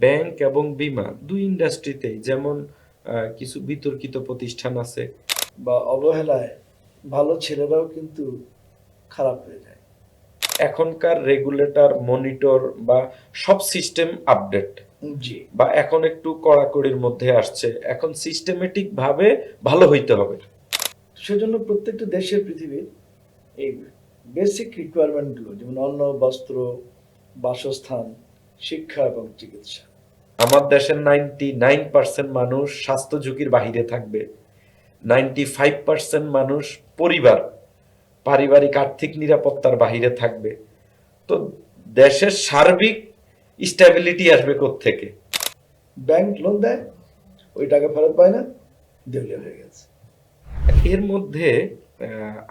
Bank এবং বীমা দুই ইন্ডাস্ট্রিতেই যেমন কিছু বিতর্কিত প্রতিষ্ঠান আছে। বা অবহেলায় ভালো ছেলেরাও কিন্তু খারাপ হয়ে যায়। এখনকার রেগুলেটর মনিটর বা সব সিস্টেম আপডেট জি। বা এখন একটু কড়াকড়ির মধ্যে আসছে, এখন সিস্টেমেটিক ভাবে ভালো হইতে হবে। সেজন্য প্রত্যেকটা দেশের পৃথিবীর এই বেসিক রিকোয়ারমেন্টগুলো, যেমন অন্ন, বস্ত্র, বাসস্থান, শিক্ষা এবং চিকিৎসা। আমার দেশের 99% মানুষ স্বাস্থ্য ঝুঁকির বাহিরে থাকবে, 95% মানুষ পরিবার পারিবারিক আর্থিক নিরাপত্তার বাহিরে থাকবে। তো দেশের সার্বিক স্ট্যাবিলিটি আসবে কোত্থেকে? ব্যাংক লোন দেয়, ওই টাকা ফেরত পায় না, দেউলিয়া হয়ে গেছে। এর মধ্যে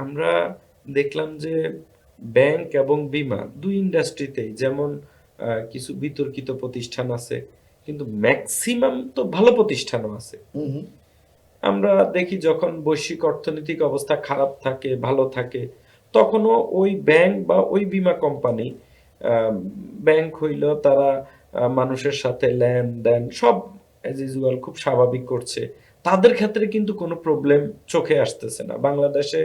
আমরা দেখলাম যে ব্যাংক এবং বীমা দুই ইন্ডাস্ট্রিতেই যেমন কিছু বিতর্কিত প্রতিষ্ঠান আছে, কিন্তু ম্যাক্সিমাম তো ভালো প্রতিষ্ঠানও আছে। হুম হুম। আমরা দেখি যখন বৈশ্বিক অর্থনৈতিক অবস্থা খারাপ থাকে, ভালো থাকে, তখনও ওই ব্যাংক বা ওই বীমা কোম্পানি, ব্যাংক হইল তারা মানুষের সাথে লেনদেন সব অ্যাজ ইউজুয়াল খুব স্বাভাবিক করছে। তাদের ক্ষেত্রে কিন্তু কোনো প্রবলেম চোখে আসতেছে না। বাংলাদেশে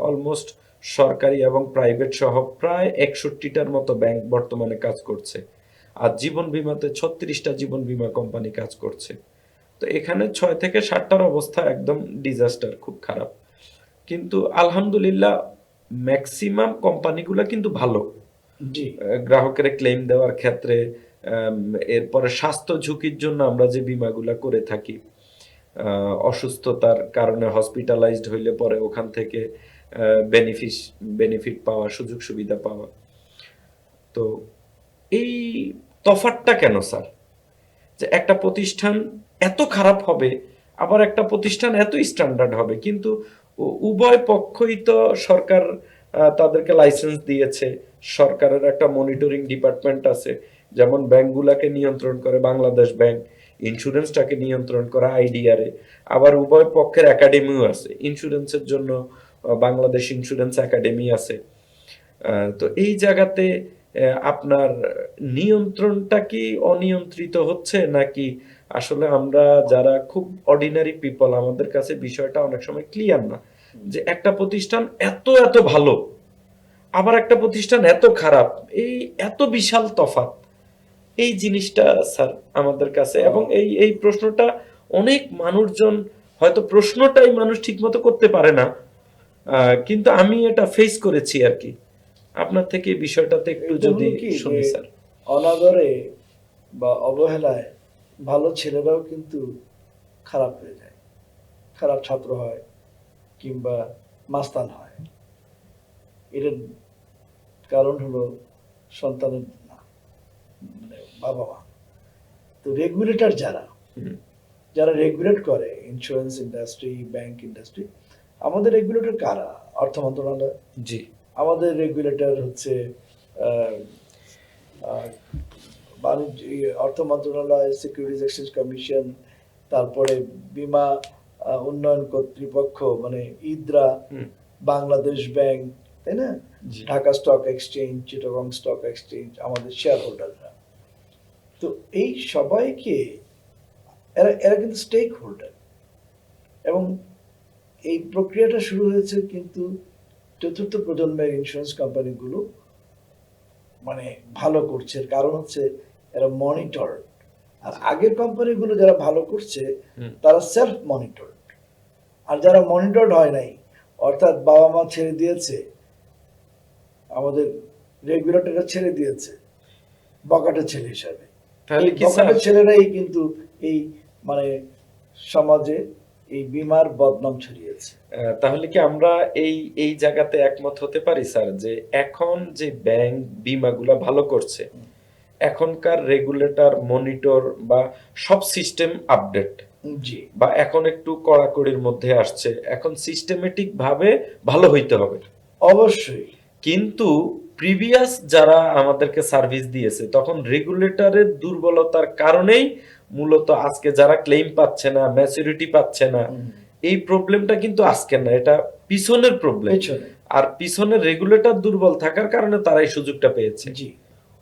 অলমোস্ট সরকারি এবং প্রাইভেট সহ প্রায় 61টার মতো ব্যাংক বর্তমানে কাজ করছে, আর জীবন বীমাতে 36টা জীবন বীমা কোম্পানি কাজ করছে। তো এখানে 6 থেকে 7টার অবস্থা একদম ডিজাস্টার, খুব খারাপ। কিন্তু আলহামদুলিল্লাহ ম্যাক্সিমাম কোম্পানিগুলো কিন্তু ভালো। জি। গ্রাহকের ক্লেম দেওয়ার ক্ষেত্রে, আম, এরপরে স্বাস্থ্য ঝুঁকির জন্য আমরা যে বীমাগুলা করে থাকি, অসুস্থতার কারণে হসপিটালাইজড হইলে পরে ওখান থেকে বেনিফিস বেনিফিট পাওয়া, সুযোগ সুবিধা পাওয়া। তো এই তফাৎটা কেন স্যার, যে একটা প্রতিষ্ঠান এত খারাপ হবে, আবার একটা প্রতিষ্ঠান এত স্ট্যান্ডার্ড হবে, কিন্তু উভয় পক্ষই তো সরকার তাদেরকে লাইসেন্স দিয়েছে। সরকারের একটা মনিটরিং ডিপার্টমেন্ট আছে, যেমন ব্যাংকগুলাকে নিয়ন্ত্রণ করে বাংলাদেশ ব্যাংক, ইন্স্যুরেন্সটাকে নিয়ন্ত্রণ করা আইডিআরএ। আবার উভয় পক্ষের একাডেমিও আছে, ইন্স্যুরেন্সের জন্য বাংলাদেশ ইন্স্যুরেন্স একাডেমি আছে। তো এই জায়গাতে আপনার নিয়ন্ত্রণটা কি অনিয়ন্ত্রিত হচ্ছে, নাকি আসলে আমরা যারা খুব অর্ডিনারি পিপল, আমাদের কাছে বিষয়টা অনেক সময় ক্লিয়ার না, যে একটা প্রতিষ্ঠান এত এত ভালো, আবার একটা প্রতিষ্ঠান এত খারাপ, এই এত বিশাল তফাৎ, এই জিনিসটা স্যার আমাদের কাছে, এবং এই এই প্রশ্নটা অনেক মানুষজন, হয়তো প্রশ্নটাই মানুষ ঠিকমতো করতে পারে না, কিন্তু আমি এটা ফেস করেছি আর কি। আপনার থেকে এই বিষয়টাতে একটু এটা যদি হলো কি যে শুনি স্যার। অনাদরে বা অবহেলায় ভালো ছেলেরাও কিন্তু খারাপ হয়ে যায়, খারাপ ছাত্র হয় কিংবা মাস্তান হয়। এটার কারণ হলো সন্তানের না, মানে বাবা মা। তো রেগুলেটর যারা হুম, যারা রেগুলেট করে ইন্স্যুরেন্স ইন্ডাস্ট্রি, ব্যাংক ইন্ডাস্ট্রি, আমাদের রেগুলেটর কারা? অর্থ মন্ত্রণালয়। জি, আমাদের রেগুলেটর হচ্ছে আহ, আহ, বাণিজ্য অর্থ মন্ত্রণালয়, সিকিউরিটিজ এক্সচেঞ্জ কমিশন, তারপরে বীমা উন্নয়ন কর্তৃপক্ষ মানে ইদ্রা, হুম, বাংলাদেশ ব্যাংক, তাই না? জি, Dhaka stock exchange, Chittagong stock exchange, আমাদের শেয়ার হোল্ডাররা। তো এই সবাইকে, এরা এরা কিন্তু স্টেক হোল্ডার। এবং এই প্রক্রিয়াটা শুরু হয়েছে কিন্তু চতুর্থ প্রজন্মের ইন্স্যুরেন্স কোম্পানিগুলো মানে ভালো করছে, কারণ হচ্ছে এরা মনিটর। আর আগের কোম্পানিগুলো যারা ভালো করছে হুম, তারা সেলফ মনিটর। আর যারা মনিটরড হয় নাই, অর্থাৎ বাবা মা ছেড়ে দিয়েছে, আমাদের রেগুলেটররা ছেড়ে দিয়েছে বকাটে ছেলে হিসাবে। এই তাহলে কি স্যার, বকাটে ছেলেরাই কিন্তু এই মানে সমাজে এই বিমার বদনাম ছড়িয়েছে। তাহলে কি আমরা এই এই জায়গাতে একমত হতে পারি স্যার, যে এখন যে ব্যাংক বিমাগুলা ভালো করছে, এখনকার রেগুলেটর মনিটর বা সব সিস্টেম আপডেট জি। বা এখন একটু কড়াকড়ির মধ্যে আসছে, এখন সিস্টেমেটিক ভাবে ভালো হইতে হবে। অবশ্যই। কিন্তু প্রিভিয়াস যারা আমাদেরকে সার্ভিস দিয়েছে, তখন রেগুলেটরের দুর্বলতার কারণেই মূলত আজকে যারা ক্লেম পাচ্ছে না, ম্যাচুরিটি পাচ্ছে না, হুম, এই প্রবলেমটা কিন্তু আজকে না, এটা পিছনের প্রবলেম। পেছনে। আর পিছনের রেগুলেটর দুর্বল থাকার কারণে তারা এই সুযোগটা পেয়েছে। জি।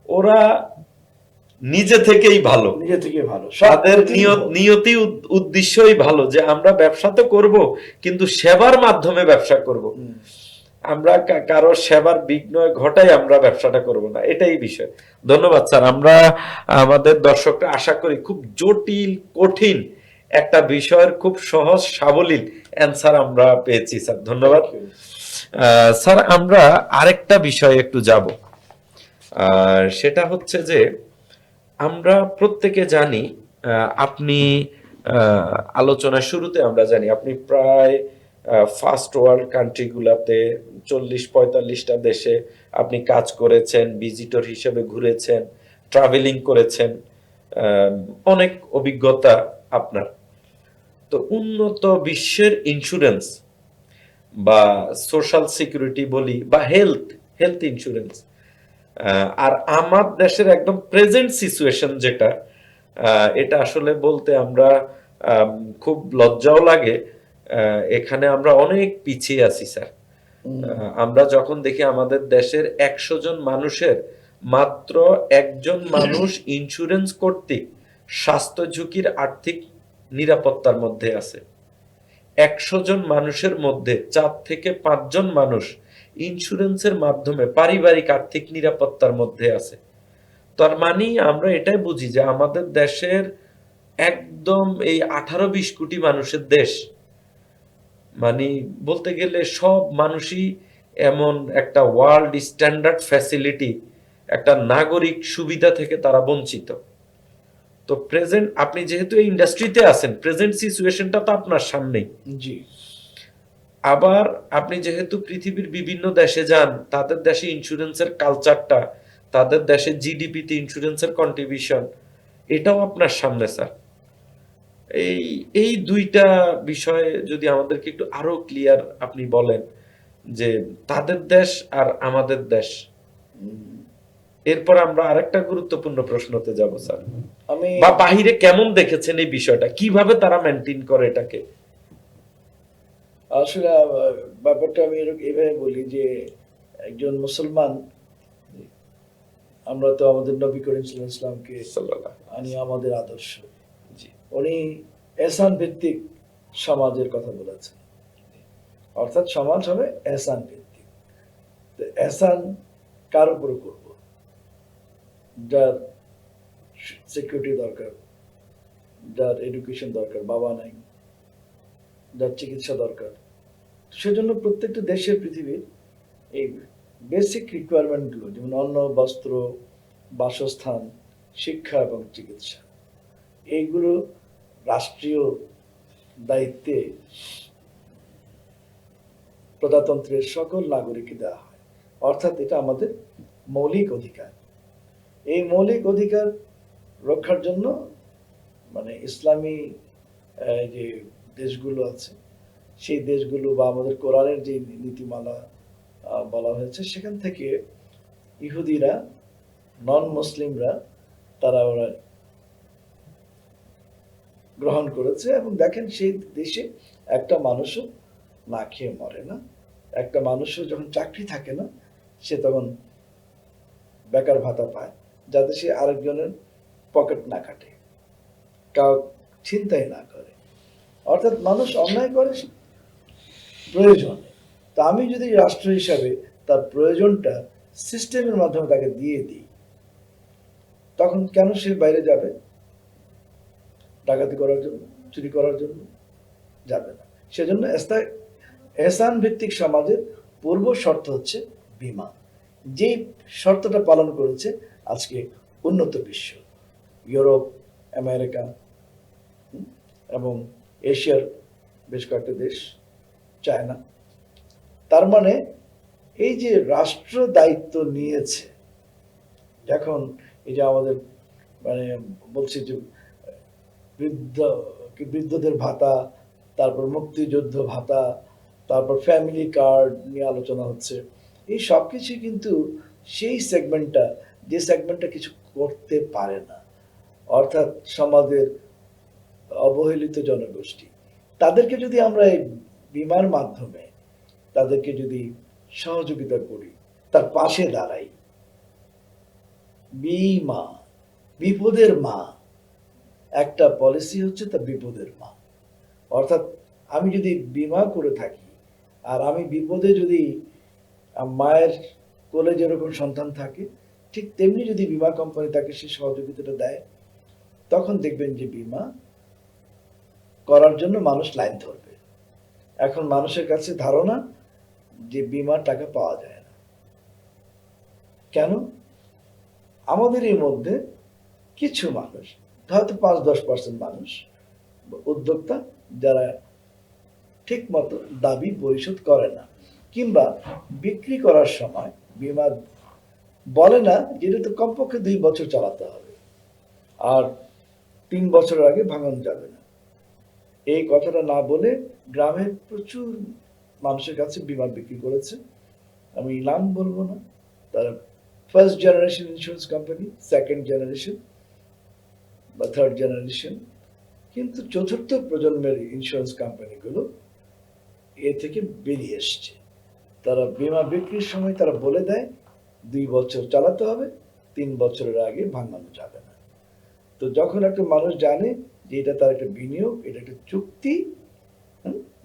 ওরা নিজে থেকেই ভালো, নিজে থেকে ভালো, তাদের নিয়তি উদ্দেশ্যই ভালো যে আমরা ব্যবসা তো করব কিন্তু সেবার মাধ্যমে ব্যবসা করব, আমরা কারো সেবার বিঘ্ন ঘটাই আমরা ব্যবসাটা করব না, এটাই বিষয়। ধন্যবাদ স্যার। আমরা আমাদের দর্শকরা আশা করি খুব জটিল কঠিন একটা বিষয়ের খুব সহজ সাবলীল অ্যান্সার আমরা পেয়েছি স্যার, ধন্যবাদ। স্যার আমরা আরেকটা বিষয়ে একটু যাব, আর সেটা হচ্ছে যে আমরা প্রত্যেকে জানি আপনি আলোচনার শুরুতে আমরা জানি আপনি প্রায় ফার্স্ট ওয়ার্ল্ড কান্ট্রিগুলোতে 40-45টা দেশে আপনি কাজ করেছেন, ভিজিটর হিসেবে ঘুরেছেন, ট্রাভেলিং করেছেন, অনেক অভিজ্ঞতা আপনার। তো উন্নত বিশ্বের ইন্স্যুরেন্স বা সোশ্যাল সিকিউরিটি বলি বা হেলথ ইন্স্যুরেন্স, আর আমার দেশের একদম প্রেজেন্ট সিচুয়েশন যেটা, এটা আসলে বলতে আমরা খুব লজ্জাও লাগে, এখানে আমরা অনেক পিছিয়ে আছি স্যার। আমরা যখন দেখি আমাদের দেশের 100 জন মানুষের মাত্র একজন মানুষ ইন্স্যুরেন্স কর্তৃক স্বাস্থ্য ঝুঁকির আর্থিক নিরাপত্তার মধ্যে আছে, 100 জন মানুষের মধ্যে 4 থেকে 5 জন মানুষ ইন্স্যুরেন্সের মাধ্যমে পারিবারিক আর্থিক নিরাপত্তার মধ্যে আছে। তার মানে আমরা এটাই বুঝি যে আমাদের দেশের একদম এই 18-20 কোটি মানুষের দেশ, মানে বলতে গেলে সব মানুষই এমন একটা ওয়ার্ল্ড স্ট্যান্ডার্ড ফ্যাসিলিটি, একটা নাগরিক সুবিধা থেকে তারা বঞ্চিত। তো প্রেজেন্ট আপনি যেহেতু এই ইন্ডাস্ট্রিতে আছেন, প্রেজেন্ট সিচুয়েশনটা তো আপনার সামনেই। জি। আবার আপনি যেহেতু পৃথিবীর বিভিন্ন দেশে যান, তাদের দেশে ইন্স্যুরেন্সের কালচারটা, তাদের দেশের জিডিপিতে ইন্স্যুরেন্সের কন্ট্রিবিউশন, এটাও আপনার সামনে স্যার। এই এই দুইটা বিষয়ে যদি আমাদেরকে একটু আরো ক্লিয়ার আপনি বলেন যে তাদের দেশ আর আমাদের দেশ, এরপর আমরা আরেকটা গুরুত্বপূর্ণ প্রশ্নতে যাব স্যার। আমি বা বাহিরে কেমন দেখেছেন এই বিষয়টা, কিভাবে তারা মেনটেন করে এটাকে? আসলে ব্যাপারটা আমি এভাবে বলি যে একজন মুসলমান, আমরা তো আমাদের নবী করিম সাল্লাল্লাহু আলাইহি ওয়াসাল্লামকে আনি আমাদের আদর্শ, উনি এহসান ভিত্তিক সমাজের কথা বলেছেন, অর্থাৎ সমাজ হবে এহসান ভিত্তিক। তো এহসান কার উপরে করব? যার সিকিউরিটি দরকার, যার এডুকেশন দরকার, বাবা নাই, যার চিকিৎসা দরকার, সেজন্য প্রত্যেকটা দেশের পৃথিবীর এই বেসিক রিকোয়ারমেন্টগুলো, যেমন অন্ন, বস্ত্র, বাসস্থান, শিক্ষা এবং চিকিৎসা, এইগুলো রাষ্ট্রীয় দায়িত্বে প্রজাতন্ত্রের সকল নাগরিককে দেওয়া হয়, অর্থাৎ এটা আমাদের মৌলিক অধিকার। এই মৌলিক অধিকার রক্ষার জন্য মানে ইসলামী যে দেশগুলো আছে, সেই দেশগুলো বা আমাদের কোরআনের যে নীতিমালা বলা হয়েছে, সেখান থেকে ইহুদিরা, নন মুসলিমরা, তারা ওরা গ্রহণ করেছে। এবং দেখেন সেই দেশে একটা মানুষও না খেয়ে মরে না, একটা মানুষও যখন চাকরি থাকে না, সে তখন বেকার ভাতা পায়, যাতে সে আরেকজনের পকেট না কাটে, কাউ ছিনতাই না করে। অর্থাৎ মানুষ অন্যায় করে প্রয়োজনে। তো আমি যদি রাষ্ট্র হিসাবে তার প্রয়োজনটা সিস্টেমের মাধ্যমে তাকে দিয়ে দিই, তখন কেন সে বাইরে যাবে ডাকাতি করার জন্য, চুরি করার জন্য? যাবে না। সেজন্য এহসান ভিত্তিক সমাজের পূর্ব শর্ত হচ্ছে বীমা। যেই শর্তটা পালন করেছে আজকে উন্নত বিশ্ব, ইউরোপ, আমেরিকা এবং এশিয়ার বেশ কয়েকটা দেশ, চায়না। তার মানে এই যে রাষ্ট্র দায়িত্ব নিয়েছে, এখন এই যে আমাদের মানে বলছি যে বৃদ্ধদের ভাতা, তারপর মুক্তিযুদ্ধ ভাতা, তারপর ফ্যামিলি কার্ড নিয়ে আলোচনা হচ্ছে, এই সব কিছু কিন্তু সেই সেগমেন্টটা, যে সেগমেন্টটা কিছু করতে পারে না, অর্থাৎ সমাজের অবহেলিত জনগোষ্ঠী, তাদেরকে যদি আমরা এই বীমার মাধ্যমে তাদেরকে যদি সহযোগিতা করি, তার পাশে দাঁড়াই, বীমা বিপদের মা, একটা পলিসি হচ্ছে তা বিপদের মা। অর্থাৎ আমি যদি বীমা করে থাকি আর আমি বিপদে যদি মায়ের কোলে যেরকম সন্তান থাকে, ঠিক তেমনি যদি বীমা কোম্পানি তাকে সেই সহযোগিতাটা দেয়, তখন দেখবেন যে বীমা করার জন্য মানুষ লাইন ধরবে। এখন মানুষের কাছে ধারণা যে বীমার টাকা পাওয়া যায় না। কেন? আমাদের এর মধ্যে কিছু মানুষ, হয়তো 5-10% মানুষ উদ্যোক্তা, যারা ঠিক মতো দাবি পরিশোধ করে না, কিংবা বিক্রি করার সময় বীমা বলে না যে এটা তো কমপক্ষে 2 বছর চালাতে হবে আর 3 বছরের আগে ভাঙানো যাবে না। এই কথাটা না বলে গ্রামের প্রচুর মানুষের কাছে বীমা বিক্রি করেছে। আমি নাম বলবো না। তারা first generation insurance company, second generation বা থার্ড জেনারেশন, কিন্তু চতুর্থ প্রজন্মের ইন্স্যুরেন্স কোম্পানিগুলো এ থেকে বেরিয়ে এসছে। তারা বীমা বিক্রির সময় তারা বলে দেয় 2 বছর চালাতে হবে, 3 বছরের আগে ভাঙানো যাবে না। তো যখন একটা মানুষ জানে যে এটা তার একটা বিনিয়োগ, এটা একটা চুক্তি,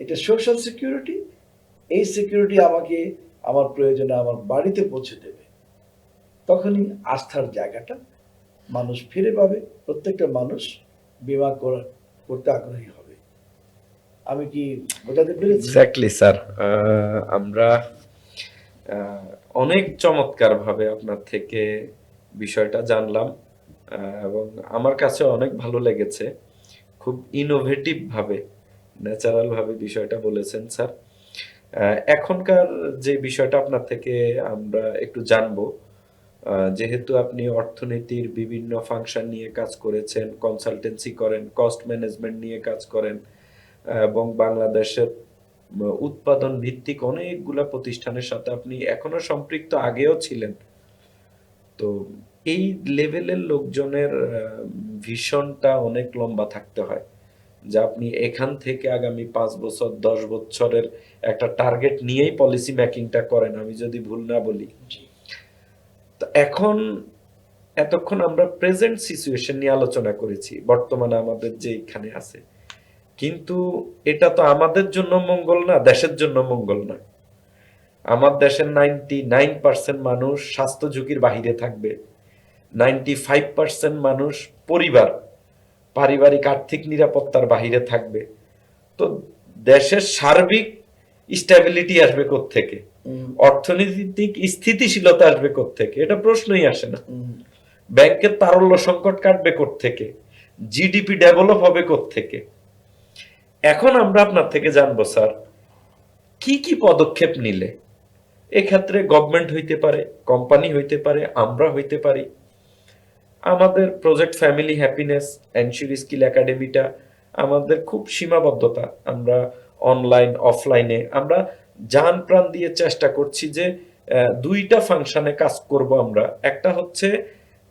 এটা সোশ্যাল সিকিউরিটি, এই সিকিউরিটি আমাকে আমার প্রয়োজনে আমার বাড়িতে পৌঁছে দেবে, তখনই আস্থার জায়গাটা মানুষ ফিরে পাবে। প্রত্যেকটা মানুষ বীমা করতে আগ্রহী হবে। আমি কি বোঝাতে পেরেছি? Exactly sir. আমরা অনেক চমৎকার ভাবে আপনার থেকে বিষয়টা জানলাম, এবং আমার কাছে অনেক ভালো লেগেছে। খুব ইনোভেটিভ ভাবে, ন্যাচারাল ভাবে বিষয়টা বলেছেন স্যার। এখনকার যে বিষয়টা আপনার থেকে আমরা একটু জানবো, যেহেতু আপনি অর্থনীতির বিভিন্ন ফাংশন নিয়ে কাজ করেছেন, কনসালটেন্সি করেন, কস্ট ম্যানেজমেন্ট নিয়ে কাজ করেন, এবং বাংলাদেশের উৎপাদন ভিত্তিক অনেকগুলা প্রতিষ্ঠানের সাথে আপনি এখনো সম্পৃক্ত, আগেও ছিলেন। তো এই লেভেলের লোকজনের ভিশনটা অনেক লম্বা থাকতে হয়, যে আপনি এখান থেকে আগামী 5 বছর 10 বছরের একটা টার্গেট নিয়েই পলিসি মেকিংটা করেন, আমি যদি ভুল না বলি। জি। তো এখন এতক্ষণ আমরা প্রেজেন্ট সিচুয়েশন নিয়ে আলোচনা করেছি, বর্তমানে আমাদের যে এখানে আছে, কিন্তু এটা তো আমাদের জন্য মঙ্গল না, দেশের জন্য মঙ্গল না। আমার দেশের 99% মানুষ স্বাস্থ্য ঝুঁকির বাহিরে থাকবে, 95% মানুষ পরিবার, পারিবারিক আর্থিক নিরাপত্তার বাহিরে থাকবে। তো দেশের সার্বিক স্ট্যাবিলিটি আসবে কোত্থেকে? অর্থনৈতিক স্থিতিশীলতা আসবে কোত্থেকে? এটা প্রশ্নই আসে না। ব্যাংকের তারল্য সংকট কাটবে কোত্থেকে? জিডিপি ডেভেলপ হবে কোত্থেকে? এখন আমরা আপনার থেকে জানবো স্যার, কি কি পদক্ষেপ নিলে, এক্ষেত্রে গভর্নমেন্ট হইতে পারে, কোম্পানি হইতে পারে, আমরা হইতে পারি, আমাদের project family happiness ensure skill একাডেমিটা আমাদের খুব সীমাবদ্ধতা, আমরা অনলাইন অফলাইনে আমরা জান প্রাণ দিয়ে চেষ্টা করছি যে 2টা ফাংশনে কাজ করব আমরা। একটা হচ্ছে,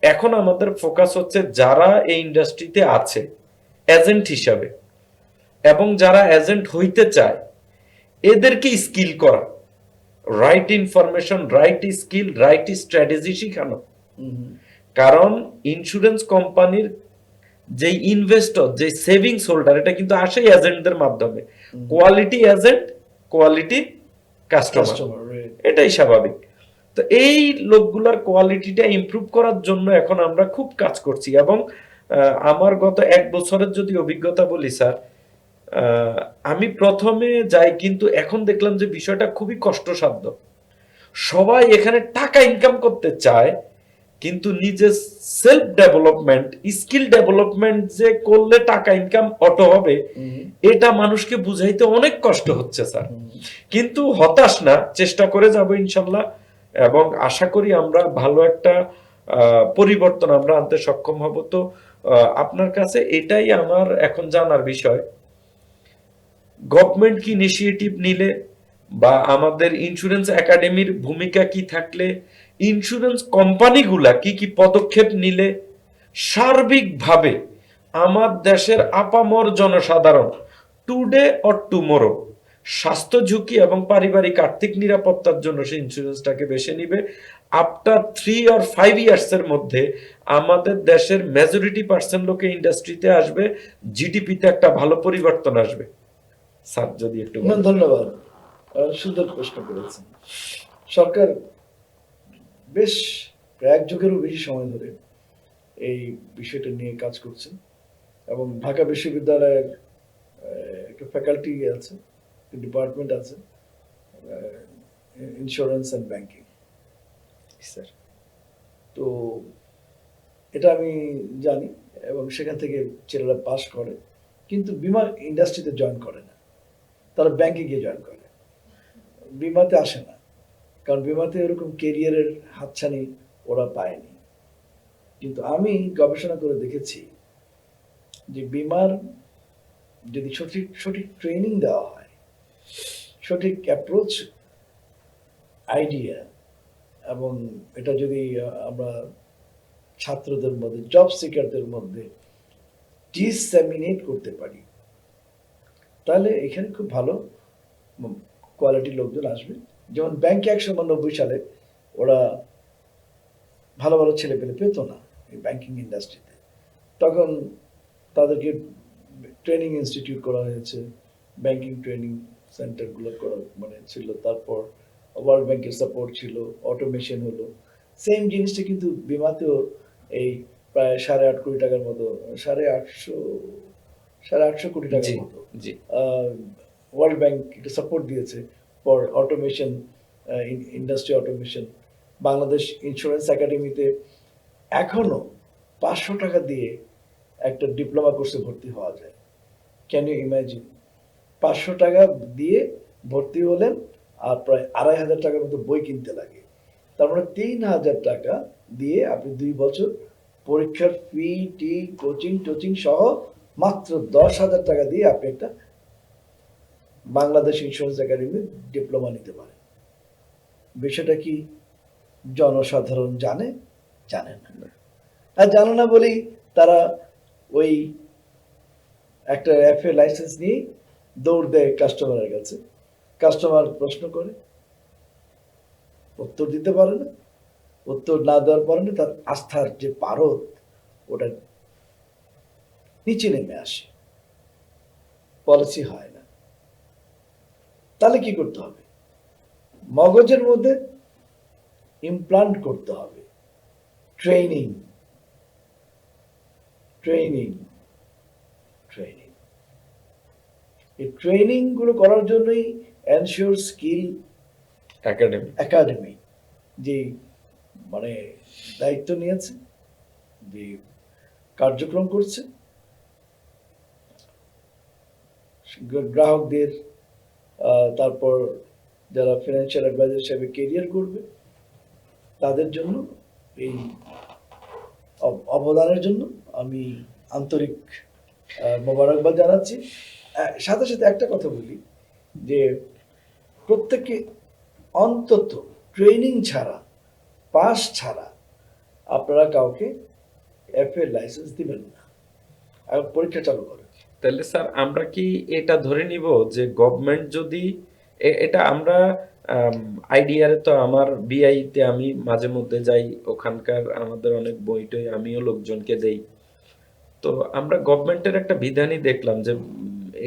এখন আমাদের ফোকাস হচ্ছে যারা এই ইন্ডাস্ট্রিতে আছে এজেন্ট হিসাবে, এবং যারা এজেন্ট হইতে চায় এদেরকে স্কিল করা, right information, right skill, right strategy শিখানো। কারণ ইন্স্যুরেন্স কোম্পানির যে ইনভেস্টর, যে সেভিংস হোল্ডার, এটা কিন্তু আসে এজেন্টদের মাধ্যমে। কোয়ালিটি এজেন্ট, কোয়ালিটি কাস্টমার, এটাই স্বাভাবিক। তো এই লোকগুলার কোয়ালিটিটা ইমপ্রুভ করার জন্য এখন আমরা খুব কাজ করছি। এবং আমার গত 1 বছরের যদি অভিজ্ঞতা বলি স্যার, আমি প্রথমে যাই, কিন্তু এখন দেখলাম যে বিষয়টা খুবই কষ্টসাধ্য। সবাই এখানে টাকা ইনকাম করতে চায়, কিন্তু নিজের সেলফ ডেভেলপমেন্ট, স্কিল ডেভেলপমেন্ট যে করলে টাকা ইনকাম অটো হবে, এটা মানুষকে বুঝাইতে অনেক কষ্ট হচ্ছে স্যার। কিন্তু হতাশ না, চেষ্টা করে যাব ইনশাল্লাহ, এবং আশা করি আমরা ভালো একটা পরিবর্তন আমরা আনতে সক্ষম হব। তো আপনার কাছে এটাই আমার এখন জানার বিষয়, গভর্নমেন্ট কি ইনিশিয়েটিভ নিলে, বা আমাদের ইন্স্যুরেন্স একাডেমির ভূমিকা কি থাকলে, ইন্স্যুরেন্স কোম্পানিগুলা কি কি পদক্ষেপ নিলে সার্বিকভাবে আমার দেশের আপামর জনসাধারণ টুডে অর টুমোরো স্বাস্থ্য ঝুঁকি এবং পারিবারিক আর্থিক নিরাপত্তার জন্য সেই ইন্স্যুরেন্সটাকে বেছে নিবে, আফটার 3 or 5 ইয়ার্স এর মধ্যে আমাদের দেশের মেজরিটি পার্সেন্ট লোকে ইন্ডাস্ট্রিতে আসবে, জিডিপিতে একটা ভালো পরিবর্তন আসবে। স্যার যদি একটু না, ধন্যবাদ। সুন্দর প্রশ্ন করেছেন। সরকার বেশ প্রায় 1 যুগেরও বেশি সময় ধরে এই বিষয়টা নিয়ে কাজ করছেন এবং ঢাকা বিশ্ববিদ্যালয়ের একটা ফ্যাকাল্টি আছে, ডিপার্টমেন্ট আছে, ইন্স্যুরেন্স অ্যান্ড ব্যাংকিং। স্যার তো এটা আমি জানি এবং সেখান থেকে ছেলেরা পাস করে, কিন্তু বিমা ইন্ডাস্ট্রিতে জয়েন করে না, তারা ব্যাংকে গিয়ে জয়েন করে, বিমাতে আসে না, কারণ বিমাতে এরকম কেরিয়ারের হাতছানি ওরা পায়নি। কিন্তু আমি গবেষণা করে দেখেছি যে বিমার যদি সঠিক সঠিক ট্রেনিং দেওয়া হয়, সঠিক অ্যাপ্রোচ, আইডিয়া, এবং এটা যদি আমরা ছাত্রদের মধ্যে, জব সিকারদের মধ্যে ডিসেমিনেট করতে পারি, তাহলে এখানে খুব ভালো কোয়ালিটির লোকজন আসবে। যেমন ব্যাংকে 1990 সালে ওরা ভালো ভালো ছেলে পেলে পেতো না এই ব্যাংকিং ইন্ডাস্ট্রিতে, তখন তাদেরকে ট্রেনিং ইনস্টিটিউট করা হয়েছে, ব্যাংকিং ট্রেনিং সেন্টারগুলো করা মানে ছিল, তারপর ওয়ার্ল্ড ব্যাংকের সাপোর্ট ছিল, অটোমেশন হলো। সেম জিনিসটা কিন্তু বিমাতেও এই প্রায় 8.5 কোটি টাকার মতো, 850 কোটি টাকার জি মতো জি ওয়ার্ল্ড ব্যাংক একটু সাপোর্ট দিয়েছে for automation, industry automation. Bangladesh insurance একাডেমিতে এখনো 500 টাকা দিয়ে একটা ডিপ্লোমা কোর্সে ভর্তি হওয়া যায়। Can you imagine? 500 টাকা দিয়ে ভর্তি হলেন আর প্রায় 2,500 টাকার মতো বই কিনতে লাগে। তার মানে 3,000 টাকা দিয়ে আপনি 2 বছর পরীক্ষার ফি টি কোচিং টোচিং সহ মাত্র 10,000 টাকা দিয়ে আপনি একটা বাংলাদেশ ইন্স্যুরেন্স একাডেমি ডিপ্লোমা নিতে পারেন। বিষয়টা কি জনসাধারণ জানে? জানে না। আর জানে না বলেই তারা ওই একটা এফএ লাইসেন্স নিয়ে দৌড় দেয় কাস্টমারের কাছে। কাস্টমার প্রশ্ন করে, উত্তর দিতে পারে না, উত্তর না দেওয়ার কারণে তার আস্থার যে পারদ ওটা নিচে নেমে আসে, পলিসি হয় না। তাহলে কি করতে হবে? মগজের মধ্যে ইমপ্লান্ট করতে হবে ট্রেনিং, ট্রেনিং, ট্রেনিং। এই ট্রেনিং গুলো করার জন্যই এনশিওর স্কিল একাডেমি যে মানে দায়িত্ব নিয়েছে, যে কার্যক্রম করছে, গ্রাহকদের তারপর যারা ফিনান্সিয়াল অ্যাডভাইজার হিসেবে কেরিয়ার করবে তাদের জন্য এই অবদানের জন্য আমি আন্তরিক মোবারকবাদ জানাচ্ছি। সাথে সাথে একটা কথা বলি যে প্রত্যেকে অন্তত ট্রেনিং ছাড়া, পাস ছাড়া আপনারা কাউকে এফএ লাইসেন্স দিবেন না, আর পরীক্ষা চালু করেন। তাহলে স্যার আমরা কি এটা ধরে নিব যে গভর্নমেন্ট যদি এটা আমরা আইডিয়ারে তো আমার বিআইতে আমি মাঝে মধ্যে যাই, ওখানকার আমাদের অনেক বইটই আমিও লোকজনকে দেই। তো আমরা গভর্নমেন্টের একটা বিধানই দেখলাম যে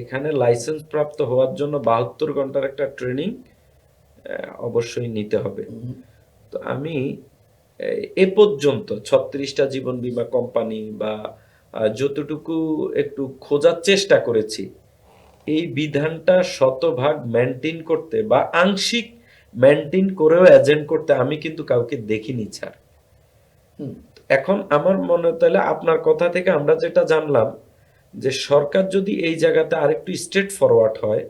এখানে লাইসেন্স প্রাপ্ত হওয়ার জন্য 72 ঘন্টার একটা ট্রেনিং অবশ্যই নিতে হবে। তো আমি এ পর্যন্ত 36টা জীবন বীমা কোম্পানি বা যতটুকু একটু খোঁজার চেষ্টা করেছি, এই বিধানটা শতভাগ মেনটেন করতে বা আংশিক মেনটেন করেও এজেন্ট করতে আমি কিন্তু কাউকে দেখিনি স্যার। এখন আমার মনে তাহলে আপনার কথা থেকে আমরা যেটা জানলাম যে সরকার যদি এই জায়গাতে আরেকটু স্ট্রেট ফরওয়ার্ড হয়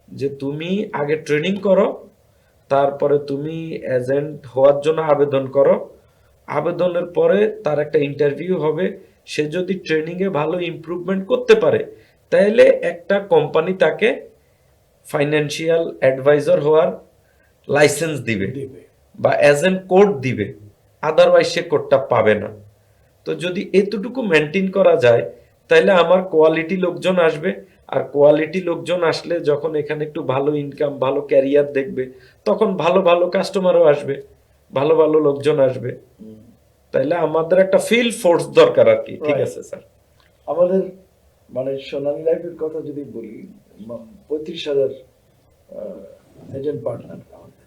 যে তুমি আগে ট্রেনিং করো, তারপরে তুমি এজেন্ট হওয়ার জন্য আবেদন করো, আবেদনের পরে তার একটা ইন্টারভিউ হবে, সে যদি ট্রেনিংয়ে ভালো ইমপ্রুভমেন্ট করতে পারে তাহলে একটা কোম্পানি তাকে ফাইন্যান্সিয়াল অ্যাডভাইজার হওয়ার লাইসেন্স দিবে বা এজেন্ট কোড দিবে, আদারওয়াইজ সে কোডটা পাবে না। তো যদি এতটুকু মেনটেন করা যায় তাহলে আমার কোয়ালিটি লোকজন আসবে, আর কোয়ালিটি লোকজন আসলে যখন এখানে একটু ভালো ইনকাম, ভালো ক্যারিয়ার দেখবে, তখন ভালো ভালো কাস্টমারও আসবে। ভালো ভালো লোকজন আসবে, হুম, তাইলে আমাদের একটা ফিল্ড ফোর্স দরকার আর কি। ঠিক Right. আছে স্যার। আমাদের মানে সোনালী লাইফের কথা যদি বলি, 35,000 এজেন্ট পার্টনার আমাদের,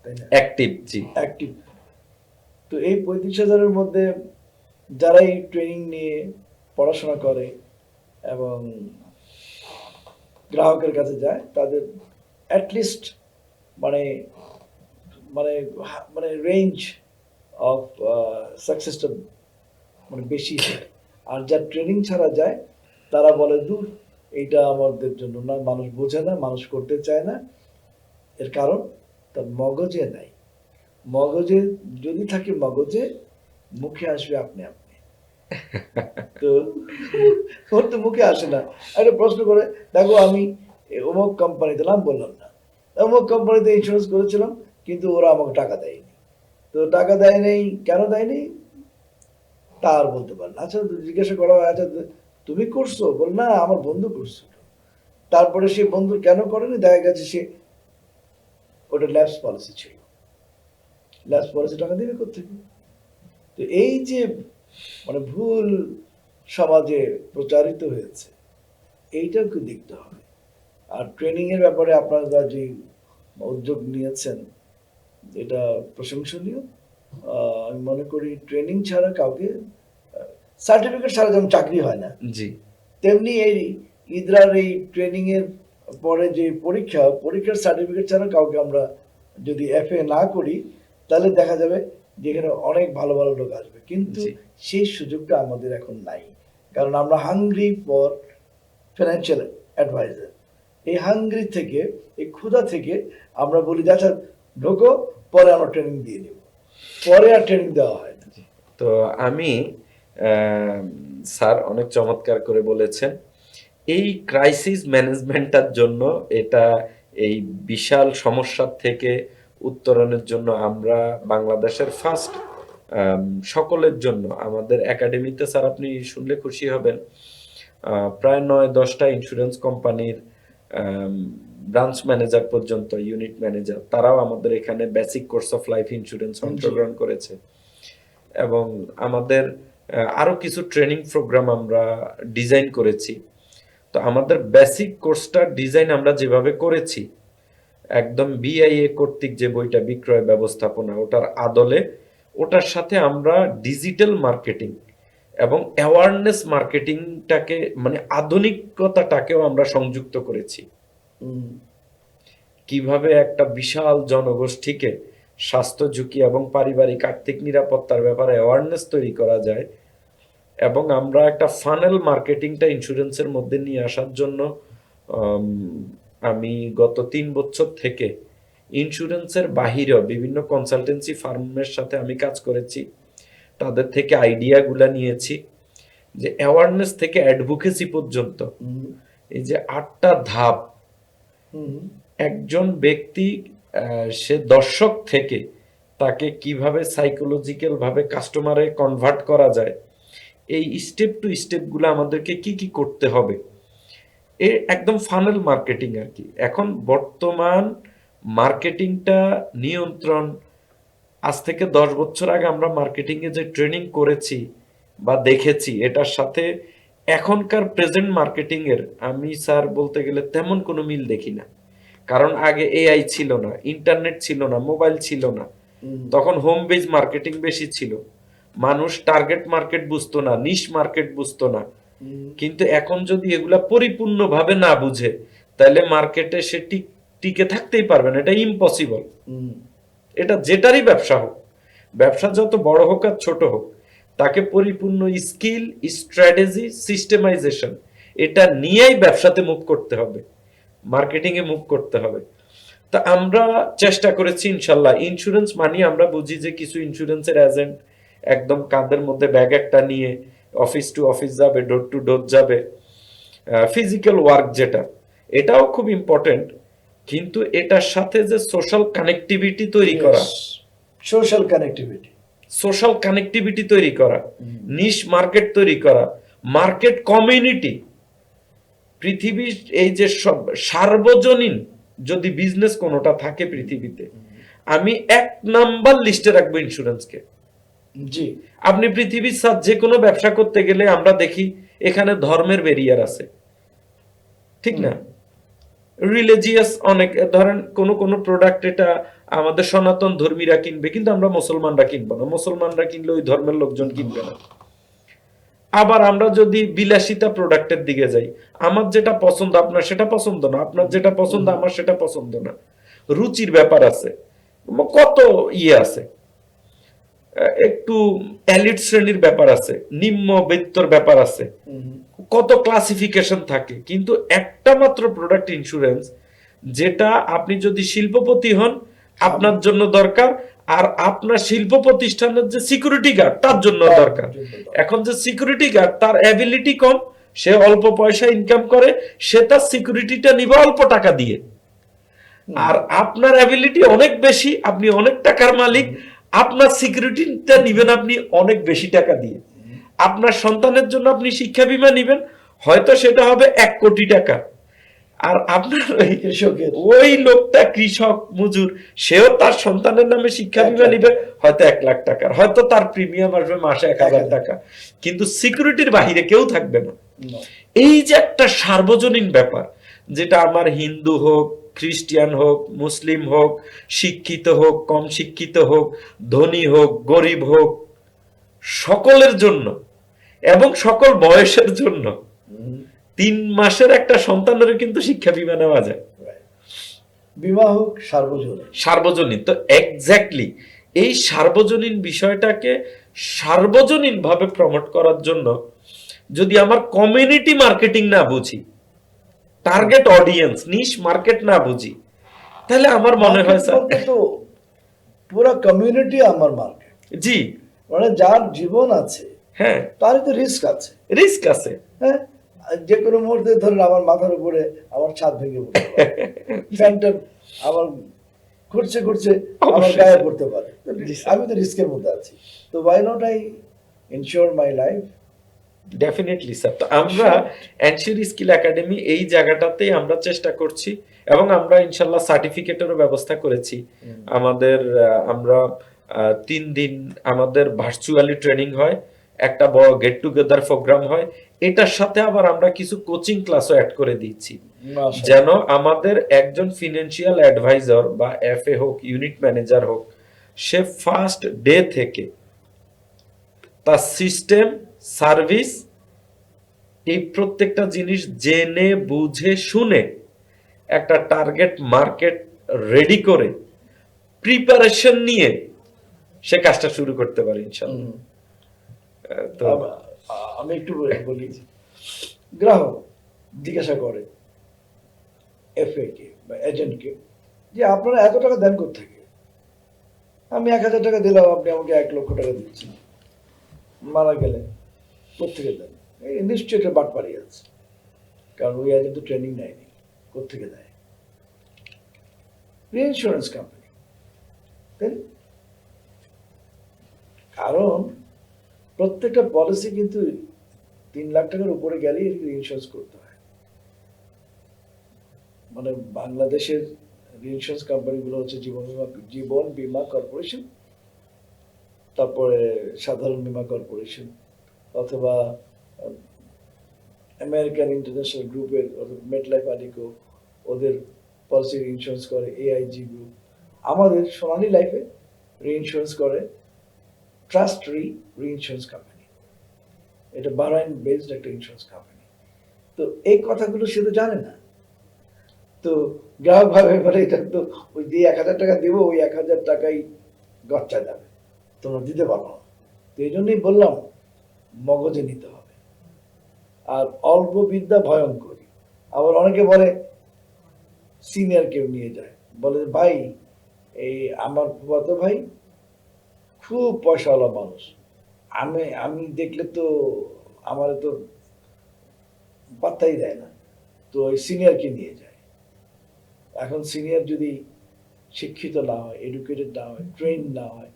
তাই না, অ্যাক্টিভ, জি। অ্যাক্টিভ। তো এই 35,000-এর মধ্যে যারাই ট্রেনিং নিয়ে পড়াশোনা করে এবং গ্রাহকের কাছে যায়, তাদের অ্যাটলিস্ট মানে মানে মানে রেঞ্জ অফ সাকসেসটা মানে বেশি হয়। আর যা ট্রেনিং ছাড়া যায় তারা বলে দূর, এইটা আমাদের জন্য না, মানুষ বোঝে না, মানুষ করতে চায় না। এর কারণ তার মগজে নাই। মগজে যদি থাকে, মগজে, মুখে আসবে আপনি আপনি। তো ওর তো মুখে আসে না। একটা প্রশ্ন করে, দেখো আমি অমুক কোম্পানিতে, নাম বললাম না, অমুক কোম্পানিতে ইন্স্যুরেন্স করেছিলাম, কিন্তু ওরা আমাকে টাকা দেয়নি। তো টাকা দেয় নেই, কেন দেয়নি তা আর বলতে পারে না। আচ্ছা, জিজ্ঞাসা করা হয়, আচ্ছা তুমি করছো? বল না, আমার বন্ধু করছিল। তারপরে সে বন্ধু কেন করেনি, দেখা গেছে সে ওটা ল্যাপস পলিসি ছিল। ল্যাপস পলিসি টাকা দেবে কোথেকে? তো এই যে মানে ভুল সমাজে প্রচারিত হয়েছে, এইটাকে দেখতে হবে। আর ট্রেনিং এর ব্যাপারে আপনারা যে উদ্যোগ নিয়েছেন, এটা প্রশংসনীয়। আমি মনে করি ট্রেনিং ছাড়া কাউকে, সার্টিফিকেট ছাড়া যেমন চাকরি হয় না, জি, তেমনি এই ইদরার এই ট্রেনিং এর পরে যে পরীক্ষার সার্টিফিকেট ছাড়া কাউকে আমরা যদি এফএ না করি, তাহলে দেখা যাবে যে এখানে অনেক ভালো ভালো লোক আসবে, কিন্তু জি। সেই সুযোগটা আমাদের এখন নাই। কারণ আমরা হাংরি ফর ফিনান্সিয়াল অ্যাডভাইজার। এই হাংরি থেকে, এই ক্ষুধা থেকে আমরা বলি যে আচ্ছা ঢোকো, পরে আমরা ট্রেনিং দিয়ে নেব, পরে আর ট্রেনিং দেওয়া হয় না। তো আমি আম, স্যার অনেক চমৎকার করে বলেছেন। এই ক্রাইসিস ম্যানেজমেন্টটার জন্য, এটা এই বিশাল সমস্যার থেকে উত্তরণের জন্য আমরা বাংলাদেশের ফার্স্ট, সকলের জন্য আমাদের একাডেমিতে স্যার আপনি শুনলে খুশি হবেন, প্রায় 9-10টা ইন্স্যুরেন্স কোম্পানির ব্রাঞ্চ ম্যানেজার পর্যন্ত, ইউনিট ম্যানেজার, তারাও আমাদের এখানে basic course of life insurance অংশগ্রহণ করেছে। এবং আমাদের আরো কিছু ট্রেনিং প্রোগ্রাম আমরা ডিজাইন করেছি। তো আমাদের বেসিক কোর্সটা ডিজাইন আমরা যেভাবে করেছি, একদম বিআইএ কর্তৃক যে বইটা বিক্রয় ব্যবস্থাপনা, ওটার আদলে, ওটার সাথে আমরা ডিজিটাল মার্কেটিং এবং অ্যাওয়ারনেস মার্কেটিংটাকে, মানে আধুনিকতাটাকেও আমরা সংযুক্ত করেছি। হুম, কিভাবে একটা বিশাল জনগোষ্ঠীকে স্বাস্থ্য ঝুঁকি এবং পারিবারিক আর্থিক নিরাপত্তার ব্যাপারে অ্যাওয়ারনেস তৈরি করা যায়, এবং আমরা একটা ফানেল মার্কেটিংটা ইন্স্যুরেন্সের মধ্যে নিয়ে আসার জন্য আম, আমি গত 3 বছর থেকে ইন্স্যুরেন্সের বাহিরেও বিভিন্ন কনসালটেন্সি ফার্মের সাথে আমি কাজ করেছি, তাদের থেকে আইডিয়াগুলা নিয়েছি, যে অ্যাওয়ারনেস থেকে অ্যাডভোকেসি পর্যন্ত, হুম, এই যে 8টা ধাপ, হুম, একজন ব্যক্তি সে দর্শক থেকে তাকে কিভাবে সাইকোলজিক্যাল ভাবে কাস্টমারে কনভার্ট করা যায়, এই স্টেপ টু স্টেপগুলো আমাদেরকে কি কি করতে হবে, একদম ফানেল মার্কেটিং আর কি। এখন বর্তমান মার্কেটিংটা নিয়ন্ত্রণ, আজ থেকে 10 বছর আগে আমরা মার্কেটিং এ যে ট্রেনিং করেছি বা দেখেছি, এটার সাথে এখনকার প্রেজেন্ট মার্কেটিং এর আমি স্যার বলতে গেলে তেমন কোনো মিল দেখি না। কারণ আগে এআই ছিল না, ইন্টারনেট ছিল না, মোবাইল ছিল না, হুম, তখন হোম বেজ মার্কেটিং বেশি ছিল, মানুষ টার্গেট মার্কেট বুঝতো না, নিশ মার্কেট বুঝতো না। হুম, কিন্তু এখন যদি এগুলা পরিপূর্ণভাবে না বুঝে, তাহলে মার্কেটে সে টিকে থাকতেই পারবে না, এটা ইম্পসিবল। হুম, এটা যেটারই ব্যবসা হোক, ব্যবসা যত বড় হোক আর ছোট হোক, তাকে পরিপূর্ণ স্কিল, স্ট্র্যাটেজি, সিস্টেমাইজেশন, এটা নিয়েই ব্যবসাতে মুভ করতে হবে, মার্কেটিং এ মুভ করতে হবে। তা আমরা চেষ্টা করেছি ইনশাল্লাহ। ইন্স্যুরেন্স মানি আমরা বুঝি যে কিছু ইন্স্যুরেন্সের এজেন্ট একদম কাঁধের মধ্যে ব্যাগ একটা নিয়ে অফিস টু অফিস যাবে, ডোর টু ডোর যাবে, ফিজিক্যাল ওয়ার্ক যেটা, এটাও খুব ইম্পর্টেন্ট, কিন্তু এটার সাথে যে সোশ্যাল কানেক্টিভিটি তৈরি করা, সোশ্যাল কানেক্টিভিটি, সোশ্যাল কানেক্টিভিটি তৈরি করা, নিশ মার্কেট তৈরি করা, মার্কেট কমিউনিটি, পৃথিবীর এই যে সব সার্বজনীন যদি বিজনেস কোনোটা থাকে পৃথিবীতে, আমি 1 নাম্বার লিস্টে রাখবো ইন্স্যুরেন্সকে। জি। আপনি পৃথিবীর যে কোনো ব্যবসা করতে গেলে আমরা দেখি এখানে ধর্মের ব্যারিয়ার আছে, ঠিক না? রিলিজিয়াস অনেক, ধরেন কোন কোন প্রোডাক্ট এটা আমাদের সনাতন ধর্মীরা কিনবে কিন্তু আমরা মুসলমানরা কিনবো না, মুসলমানরা কিনলে ওই ধর্মের লোকজন কিনবে না। আবার আমরা যদি বিলাসিতা প্রোডাক্টের দিকে যাই, আমার যেটা পছন্দ আপনার সেটা পছন্দ না, আপনার যেটা পছন্দ আমার সেটা পছন্দ না, রুচির ব্যাপার আছে, কত ইয়ে আছে, একটু এলিট শ্রেণীর ব্যাপার আছে, নিম্ন বিত্তর ব্যাপার আছে, কত ক্লাসিফিকেশন থাকে। কিন্তু একটা মাত্র প্রোডাক্ট ইন্স্যুরেন্স যেটা আপনি যদি শিল্পপতি হন আপনার জন্য দরকার, আর আপনার শিল্প প্রতিষ্ঠানের যে সিকিউরিটি গার্ড তার জন্য দরকার। এখন যে সিকিউরিটি গার্ড তার অ্যাবিলিটি কম, সে অল্প পয়সা ইনকাম করে, সে তার সিকিউরিটিটা নিবে অল্প টাকা দিয়ে। আর আপনার অ্যাবিলিটি অনেক বেশি, আপনি অনেক টাকার মালিক, আপনার সিকিউরিটিটা নিবেন আপনি অনেক বেশি টাকা দিয়ে। আপনার সন্তানের জন্য আপনি শিক্ষা বীমা নিবেন, হয়তো সেটা হবে 1 কোটি টাকা, আর আপনার ওই লোকটা কৃষক মজুর, সেও তার সন্তানের নামে শিক্ষা বীমা নিবে হয়তো 1 লাখ টাকার, হয়তো তার প্রিমিয়াম আসবে মাসে 1000 টাকা, কিন্তু সিকিউরিটির বাহিরে কেউ থাকবে না। এই যে একটা সার্বজনীন ব্যাপার, যেটা আমার হিন্দু হোক, খ্রিস্টান হোক, মুসলিম হোক, শিক্ষিত হোক, কম শিক্ষিত হোক, ধনী হোক, গরিব হোক, সকলের জন্য এবং সকল বয়সের জন্য 3 মাসের একটা সন্তানের কিন্তু শিক্ষা বীমা নেওয়া যায়। বীমা হোক সার্বজনীন, সার্বজনীন তো এক্স্যাক্টলি এই সার্বজনীন বিষয়টাকে সার্বজনীন ভাবে প্রমোট করার জন্য যদি আমার কমিউনিটি মার্কেটিং না বুঝি, টার্গেট অডিয়েন্স নিশ মার্কেট না বুঝি, তাহলে আমার মনে হয় স্যার তো পুরো কমিউনিটি আমার মার্কেট। জি, মানে যার জীবন আছে, হ্যাঁ, তার তো রিস্ক আছে, রিস্ক আছে। হ্যাঁ, যে কোনো মুহূর্তে ধরেন আমার মাথার উপরে আমার ছাদ ভেঙে পড়তে পারে, ফ্যানটা আমার ঘুরছে ঘুরছে আমার গায়ে পড়তে পারে, আমি তো রিস্কের মধ্যে আছি। তো why not I insure my life? Definitely sir. তো আমরা এনশিওর স্কিল একাডেমি এই জায়গাটাতেই আমরা চেষ্টা করছি, এবং আমরা ইনশাল্লাহ সার্টিফিকেটেরও ব্যবস্থা করেছি। আমাদের আমরা 3 দিন আমাদের ভার্চুয়ালি ট্রেনিং হয়, একটা বড় গেট টুগেদার প্রোগ্রাম হয়, এটার সাথে আবার আমরা কিছু কোচিং ক্লাসও অ্যাড করে দিচ্ছি, যেন আমাদের একজন ফিনান্সিয়াল অ্যাডভাইজার বা এফএ হোক, ইউনিট ম্যানেজার হোক, সে ফার্স্ট ডে থেকে তার সিস্টেম, সার্ভিস, এই প্রত্যেকটা জিনিস জেনে বুঝে শুনে একটা টার্গেট মার্কেট রেডি করে প্রিপারেশন নিয়ে সে কাজটা শুরু করতে পারে ইনশাআল্লাহ। তো আমি একটু বলি, গ্রাহক জিজ্ঞাসা করে এফএ কে বা এজেন্টকে যে আপনারা এত টাকা দেন কোত্থেকে? আমি 1000 টাকা দিলাম, আপনি আমাকে 1 লক্ষ টাকা দিচ্ছেন, মারা গেলে কোত্থেকে দেন? এই নিশ্চয়ই এটা বাটপাড়ি আছে, কারণ ওই এজেন্ট তো ট্রেনিং নেয়নি, কোত্থেকে দেয়? Insurance company. কারণ প্রত্যেকটা পলিসি কিন্তু 3 লাখ টাকার উপরে গেলেই ইন্স্যুরেন্স করতে হয়। মানে বাংলাদেশের ইন্স্যুরেন্স কোম্পানিগুলো হচ্ছে জীবন বীমা কর্পোরেশন, তারপরে সাধারণ বীমা কর্পোরেশন, অথবা আমেরিকান ইন্টারন্যাশনাল গ্রুপের মেটলাইফ আলিকো, ওদের পলিসির ইন্স্যুরেন্স করে এআইজি গ্রুপ। আমাদের সোনালী লাইফে রিইন্স্যুরেন্স করে ট্রাস্ট রিইন্স্যুরেন্স কোম্পানি, এটা বাহরাইন বেসড একটা ইন্স্যুরেন্স কোম্পানি। তো এই কথাগুলো সে তো জানে না। তো গ্রাহক ভাবে বলে এটা তো ওই দিয়ে 1000 টাকা দিব, ওই 1000 টাকাই গচ্চা যাবে, তোমরা দিতে পারো না। তো এই জন্যই বললাম মগজে নিতে হবে। আর অল্প বিদ্যা ভয়ঙ্করী। আবার অনেকে বলে সিনিয়র কেউ নিয়ে যায়, বলে ভাই এই আমার ফুফাতো ভাই খুব পয়সাওয়ালা মানুষ, আমি দেখলে তো আমার তো পাত্তাই দেয় না, তো ওই সিনিয়রকে নিয়ে যায়। এখন সিনিয়র যদি শিক্ষিত না হয়, এডুকেটেড না হয়, ট্রেন না হয়,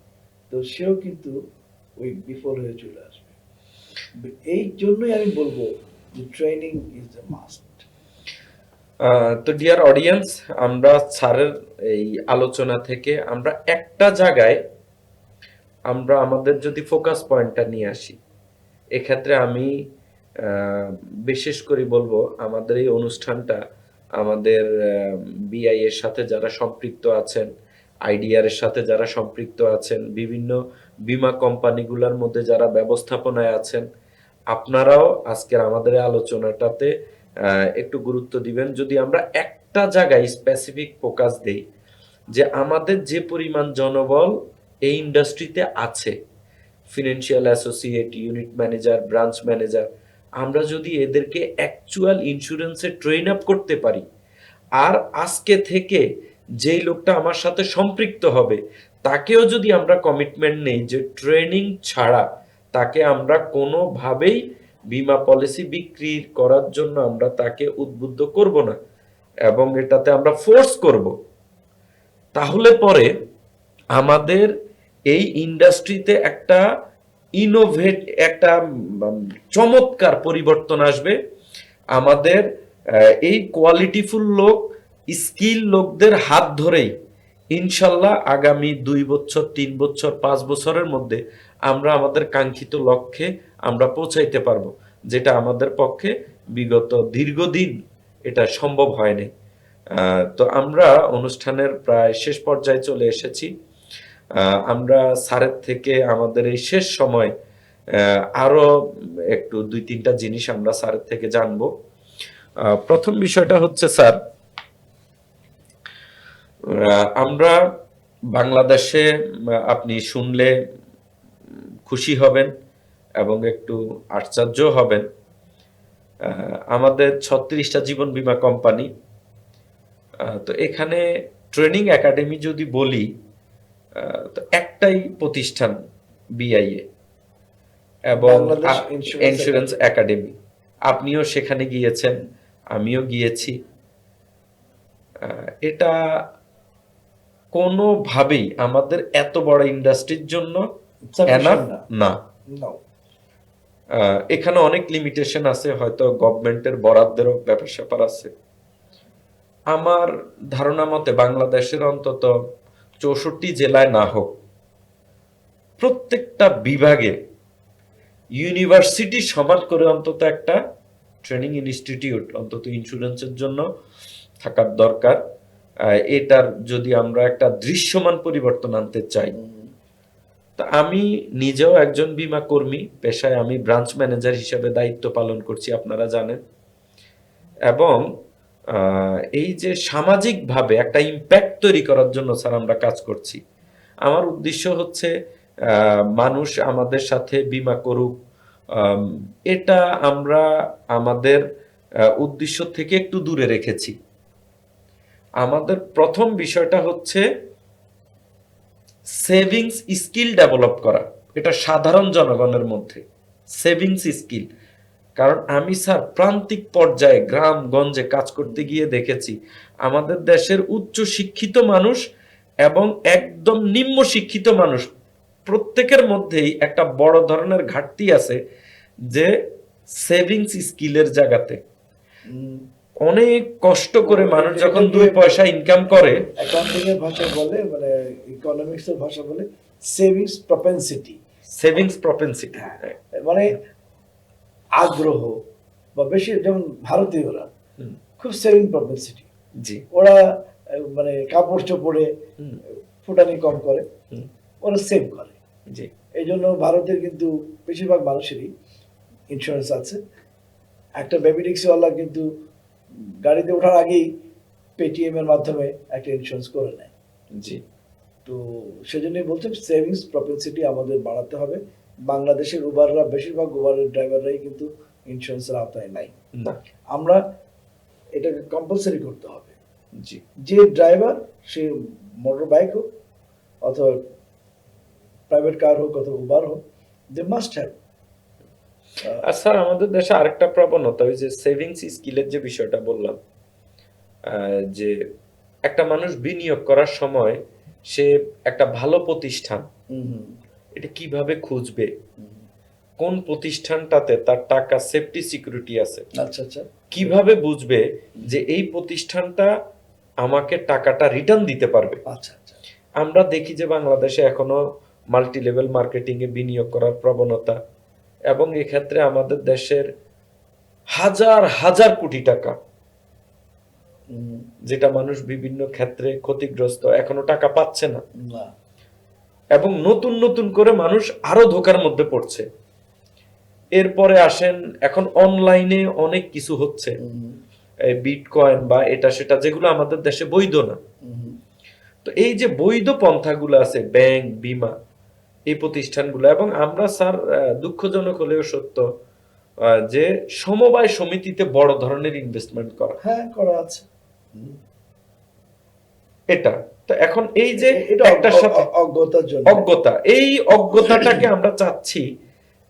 তো সেও কিন্তু ওই বিফল হয়ে চলে আসবে। এই জন্যই আমি বলবো যে ট্রেনিং ইজ এ মাস্ট। তো ডিয়ার অডিয়েন্স, আমরা স্যারের এই আলোচনা থেকে আমরা একটা জায়গায় আমরা আমাদের যদি ফোকাস পয়েন্টটা নিয়ে আসি, এক্ষেত্রে আমি বিশেষ করে বলবো আমাদের এই অনুষ্ঠানটা আমাদের বিআই এর সাথে যারা সম্পৃক্ত আছেন, আইডিআর এর সাথে যারা সম্পৃক্ত আছেন, বিভিন্ন বীমা কোম্পানিগুলোর মধ্যে যারা ব্যবস্থাপনায় আছেন, আপনারাও আজকের আমাদের এই আলোচনাটাতে একটু গুরুত্ব দিবেন। যদি আমরা একটা জায়গায় স্পেসিফিক ফোকাস দেই যে আমাদের যে পরিমাণ জনবল এই ইন্ডাস্ট্রিতে আছে, financial associate, unit manager, branch manager, আমরা যদি এদেরকে অ্যাকচুয়াল ইন্স্যুরেন্সে ট্রেন আপ করতে পারি, আর আজকে থেকে যেই লোকটা আমার সাথে সম্পৃক্ত হবে তাকেও যদি আমরা কমিটমেন্ট নেই যে ট্রেনিং ছাড়া তাকে আমরা কোনোভাবেই বীমা পলিসি বিক্রি করার জন্য আমরা তাকে উদ্বুদ্ধ করব না এবং এটাতে আমরা ফোর্স করব, তাহলে পরে আমাদের এই ইন্ডাস্ট্রিতে একটা একটা চমৎকার পরিবর্তন আসবে। আমাদের এই কোয়ালিটিফুল লোক, স্কিল লোকদের হাত ধরেই ইনশাল্লাহ আগামী 2 বছর, 3 বছর, 5 বছরের মধ্যে আমরা আমাদের কাঙ্ক্ষিত লক্ষ্যে আমরা পৌঁছাইতে পারবো, যেটা আমাদের পক্ষে বিগত দীর্ঘদিন এটা সম্ভব হয়নি। তো আমরা অনুষ্ঠানের প্রায় শেষ পর্যায়ে চলে এসেছি। আমরা স্যারের থেকে আমাদের এই শেষ সময় আরো একটু 2-3টা জিনিস আমরা স্যারের থেকে জানবো। প্রথম বিষয়টা হচ্ছে স্যার, আমরা বাংলাদেশে আপনি শুনলে খুশি হবেন এবং একটু আশ্চর্য হবেন, আমাদের 36টা জীবন বীমা কোম্পানি। তো এখানে ট্রেনিং একাডেমি যদি বলি, তো একটাই প্রতিষ্ঠান বিআইএ এবং বাংলাদেশ ইন্স্যুরেন্স একাডেমি। আপনিও সেখানে গিয়েছেন, আমিও গিয়েছি। এটা কোনোভাবেই আমাদের এত বড় ইন্ডাস্ট্রির জন্য এনাফ না। এখানে অনেক লিমিটেশন আছে, হয়তো গভর্নমেন্টের বরাদ্দেরও ব্যাপার স্যাপার আছে। আমার ধারণা মতে বাংলাদেশের অন্তত 64 জেলায় না হোক, প্রত্যেকটা বিভাগে ইউনিভার্সিটি সমান করে অন্তত একটা ট্রেনিং ইনস্টিটিউট অন্তত ইন্স্যুরেন্সের জন্য থাকার দরকার। এটার যদি আমরা একটা দৃশ্যমান পরিবর্তন আনতে চাই, তা আমি নিজেও একজন বীমা কর্মী পেশায়, আমি ব্রাঞ্চ ম্যানেজার হিসেবে দায়িত্ব পালন করছি, আপনারা জানেন। এবং এই যে সামাজিকভাবে একটা ইম্প্যাক্ট তৈরি করার জন্য স্যার আমরা কাজ করছি। আমার উদ্দেশ্য হচ্ছে মানুষ আমাদের সাথে বীমা করুক, এটা আমরা আমাদের উদ্দেশ্য থেকে একটু দূরে রেখেছি। আমাদের প্রথম বিষয়টা হচ্ছে সেভিংস স্কিল ডেভেলপ করা, এটা সাধারণ জনগণের মধ্যে সেভিংস স্কিল। কারণ আমি স্যার প্রান্তিক পর্যায়ে গ্রামগঞ্জে কাজ করতে গিয়ে দেখেছি আমাদের দেশের উচ্চ শিক্ষিত মানুষ এবং একদম নিম্ন শিক্ষিত মানুষ প্রত্যেকের মধ্যেই একটা বড় ধরনের ঘাটতি আছে, যে সেভিংস স্কিলের জায়গাতে অনেক কষ্ট করে মানুষ যখন 2 পয়সা ইনকাম করে, অ্যাকাউন্টিংয়ের ভাষা বলে, মানে ইকোনমিক্সের ভাষা বলে সেভিংস প্রপেনসিটি। মানে আগ্রহ, বা বেশি যেমন ভারতীয়রা খুব সেভিং প্রপেনসিটি, জি, ওরা মানে কাপড় চোপড়ে ফুটানি কম করে, ওরা সেভ করে। জি, এই জন্য ভারতের কিন্তু বেশিরভাগ মানুষেরই ইন্স্যুরেন্স আছে। একটা বেবি ট্যাক্সিওয়ালা কিন্তু গাড়িতে ওঠার আগেই পেটিএম এর মাধ্যমে একটা ইন্স্যুরেন্স করে নেয়। জি। তো সেজন্যই বলছি সেভিংস প্রপেনসিটি আমাদের বাড়াতে হবে। বাংলাদেশের উবাররা, বেশিরভাগ উবারের ড্রাইভাররাই কিন্তু ইন্স্যুরেন্সের আওতায় নাই। না, আমরা এটাকে কম্পালসারি করতে হবে। জি। যে ড্রাইভার, সে মোটর বাইক হোক অথবা প্রাইভেট কার হোক অথবা উবার হোক, দে মাস্ট হ্যাভ। আর স্যার আমাদের দেশে আরেকটা প্রবণতা, ওই যে সেভিংস স্কিলের যে বিষয়টা বললাম, যে একটা মানুষ বিনিয়োগ করার সময় সে একটা ভালো প্রতিষ্ঠান এটা কিভাবে খুঁজবে, কোন প্রতিষ্ঠানটাতে তার টাকা সেফটি সিকিউরিটি আছে, আচ্ছা আচ্ছা কিভাবে বুঝবে যে এই প্রতিষ্ঠানটা আমাকে টাকাটা রিটার্ন দিতে পারবে? আচ্ছা আচ্ছা আমরা দেখি যে বাংলাদেশে এখনো মাল্টি লেভেল মার্কেটিং এ বিনিয়োগ করার প্রবণতা, এবং এক্ষেত্রে আমাদের দেশের হাজার হাজার কোটি টাকা, হুম, যেটা মানুষ বিভিন্ন ক্ষেত্রে ক্ষতিগ্রস্ত, এখনো টাকা পাচ্ছে না, না এবং নতুন নতুন করে মানুষ আরো ধোকার মধ্যে পড়ছে। এরপরে আসেন, এখন অনলাইনে অনেক কিছু হচ্ছে, হুম, বিটকয়েন বা এটা সেটা, যেগুলো আমাদের দেশে বৈধ না। হুম, তো এই যে বৈধ পন্থাগুলো আছে, ব্যাংক, বীমা, এই প্রতিষ্ঠানগুলো, এবং আমরা স্যার দুঃখজনক হলেও সত্য যে সমবায় সমিতিতে বড় ধরনের ইনভেস্টমেন্ট করা, হ্যাঁ করা আছে। হুম। এটা তো এখন এই যে এটা একটার সাথে অজ্ঞতার জন্য। অজ্ঞতা, এই অজ্ঞতাটাকে আমরা চাচ্ছি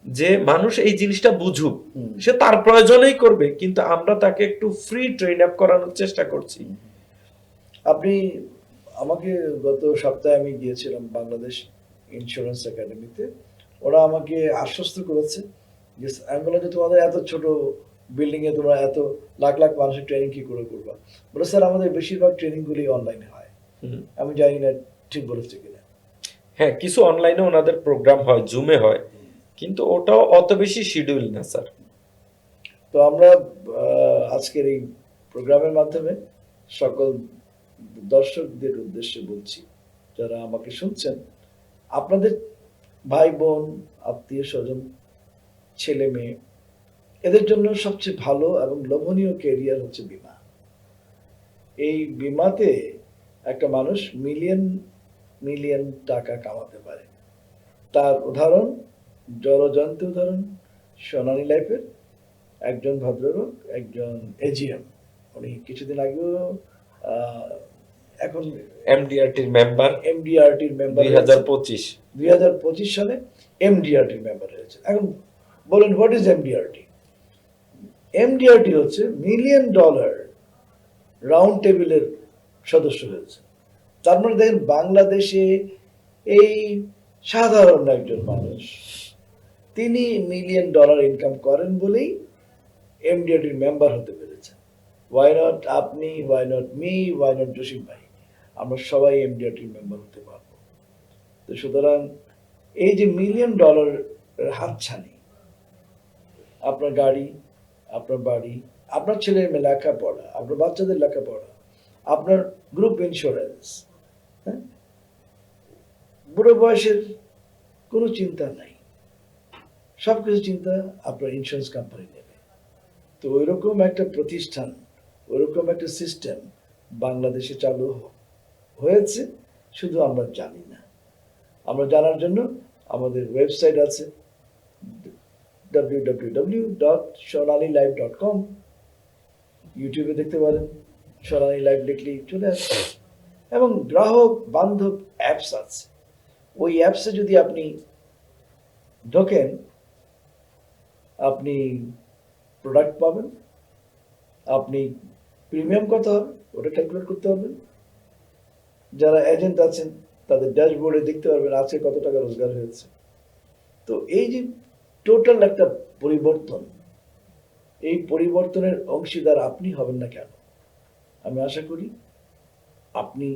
যে মানুষ এই জিনিসটা বুঝুক, হুম। সে তার প্রয়োজনেই করবে, কিন্তু আমরা তাকে একটু ফ্রি ট্রেন আপ করানোর চেষ্টা করছি। আপনি আমাকে গত সপ্তাহে আমি গিয়েছিলাম বাংলাদেশ ইন্স্যুরেন্স একাডেমিতে। ওরা আমাকে আশ্বস্ত করেছে যে আমি বললাম যে তোমাদের এত ছোট বিল্ডিং এ তোমরা এত লাখ লাখ মানুষের ট্রেনিং কি করে করবা? বলে স্যার আমাদের বেশিরভাগ ট্রেনিং গুলি অনলাইনে হয়। হুম। আমি জানি না ঠিক বলেছে কিনা। হ্যাঁ, কিছু অনলাইনে ওনাদের প্রোগ্রাম হয়, জুমে হয়, কিন্তু ওটাও অত বেশি শিডিউল না স্যার। তো আমরা আজকের এই প্রোগ্রামের মাধ্যমে সকল দর্শকদের উদ্দেশ্যে বলছি, যারা আমাকে শুনছেন, আপনাদের ভাই বোন, আত্মীয় স্বজন, ছেলে মেয়ে, এদের জন্য সবচেয়ে ভালো এবং লোভনীয় ক্যারিয়ার হচ্ছে বীমা। এই বীমাতে একটা মানুষ মিলিয়ন মিলিয়ন টাকা কামাতে পারে। তার উদাহরণ, জলজয়ন্তী উদাহরণ, সোনালী লাইফের একজন ভদ্রলোক, একজন এজিএম, উনি কিছুদিন আগেও এখন এমডিআরটির মেম্বার, এমডিআরটির মেম্বার 2025। 2025 সালে এমডিআরটির মেম্বার হয়েছে। এখন বলেন হোয়াট ইজ এমডিআরটি? এমডিআরটি হচ্ছে মিলিয়ন ডলার রাউন্ড টেবিলের সদস্য হয়েছে। তার মানে দেখেন বাংলাদেশে এই সাধারণ একজন মানুষ, তিনি মিলিয়ন ডলার ইনকাম করেন বলেই এমডিআরটির মেম্বার হতে পেরেছেন। ওয়াই নট আপনি, why not me, why not Jasim ভাই? আমরা সবাই এমডিআরটির মেম্বার হতে পারবো। তো সুতরাং এই যে মিলিয়ন ডলার হাতছানি, আপনার গাড়ি, আপনার বাড়ি, আপনার ছেলের মেয়ে লেখাপড়া, আপনার বাচ্চাদের লেখাপড়া, আপনার গ্রুপ ইন্স্যুরেন্স, হ্যাঁ, বুড়ো বয়সের কোনো চিন্তা নাই, সবকিছু চিন্তা আপনার ইন্স্যুরেন্স কোম্পানি নেবে। তো ওইরকম একটা প্রতিষ্ঠান, ওইরকম একটা সিস্টেম বাংলাদেশে চালু হয়েছে, শুধু আমরা জানি না। আমরা জানার জন্য আমাদের ওয়েবসাইট আছে www.sonalilife.com। ইউটিউবে দেখতে পারেন, সোনালী লাইভ লিখলেই চলে আসবে, এবং গ্রাহক বান্ধব অ্যাপস আছে। ওই অ্যাপসে যদি আপনি ঢোকেন, আপনি প্রোডাক্ট পাবেন, আপনি প্রিমিয়াম কত হবে ওটা ক্যালকুলেট করতে পারবেন। যারা এজেন্ট আছেন তাদের ড্যাশবোর্ডে দেখতে পারবেন আজকে কত টাকা রোজগার হয়েছে। তো এই যে টোটাল একটা পরিবর্তন, এই পরিবর্তনের অংশীদার আপনি হবেন না কেন? আমি আশা করি আপনি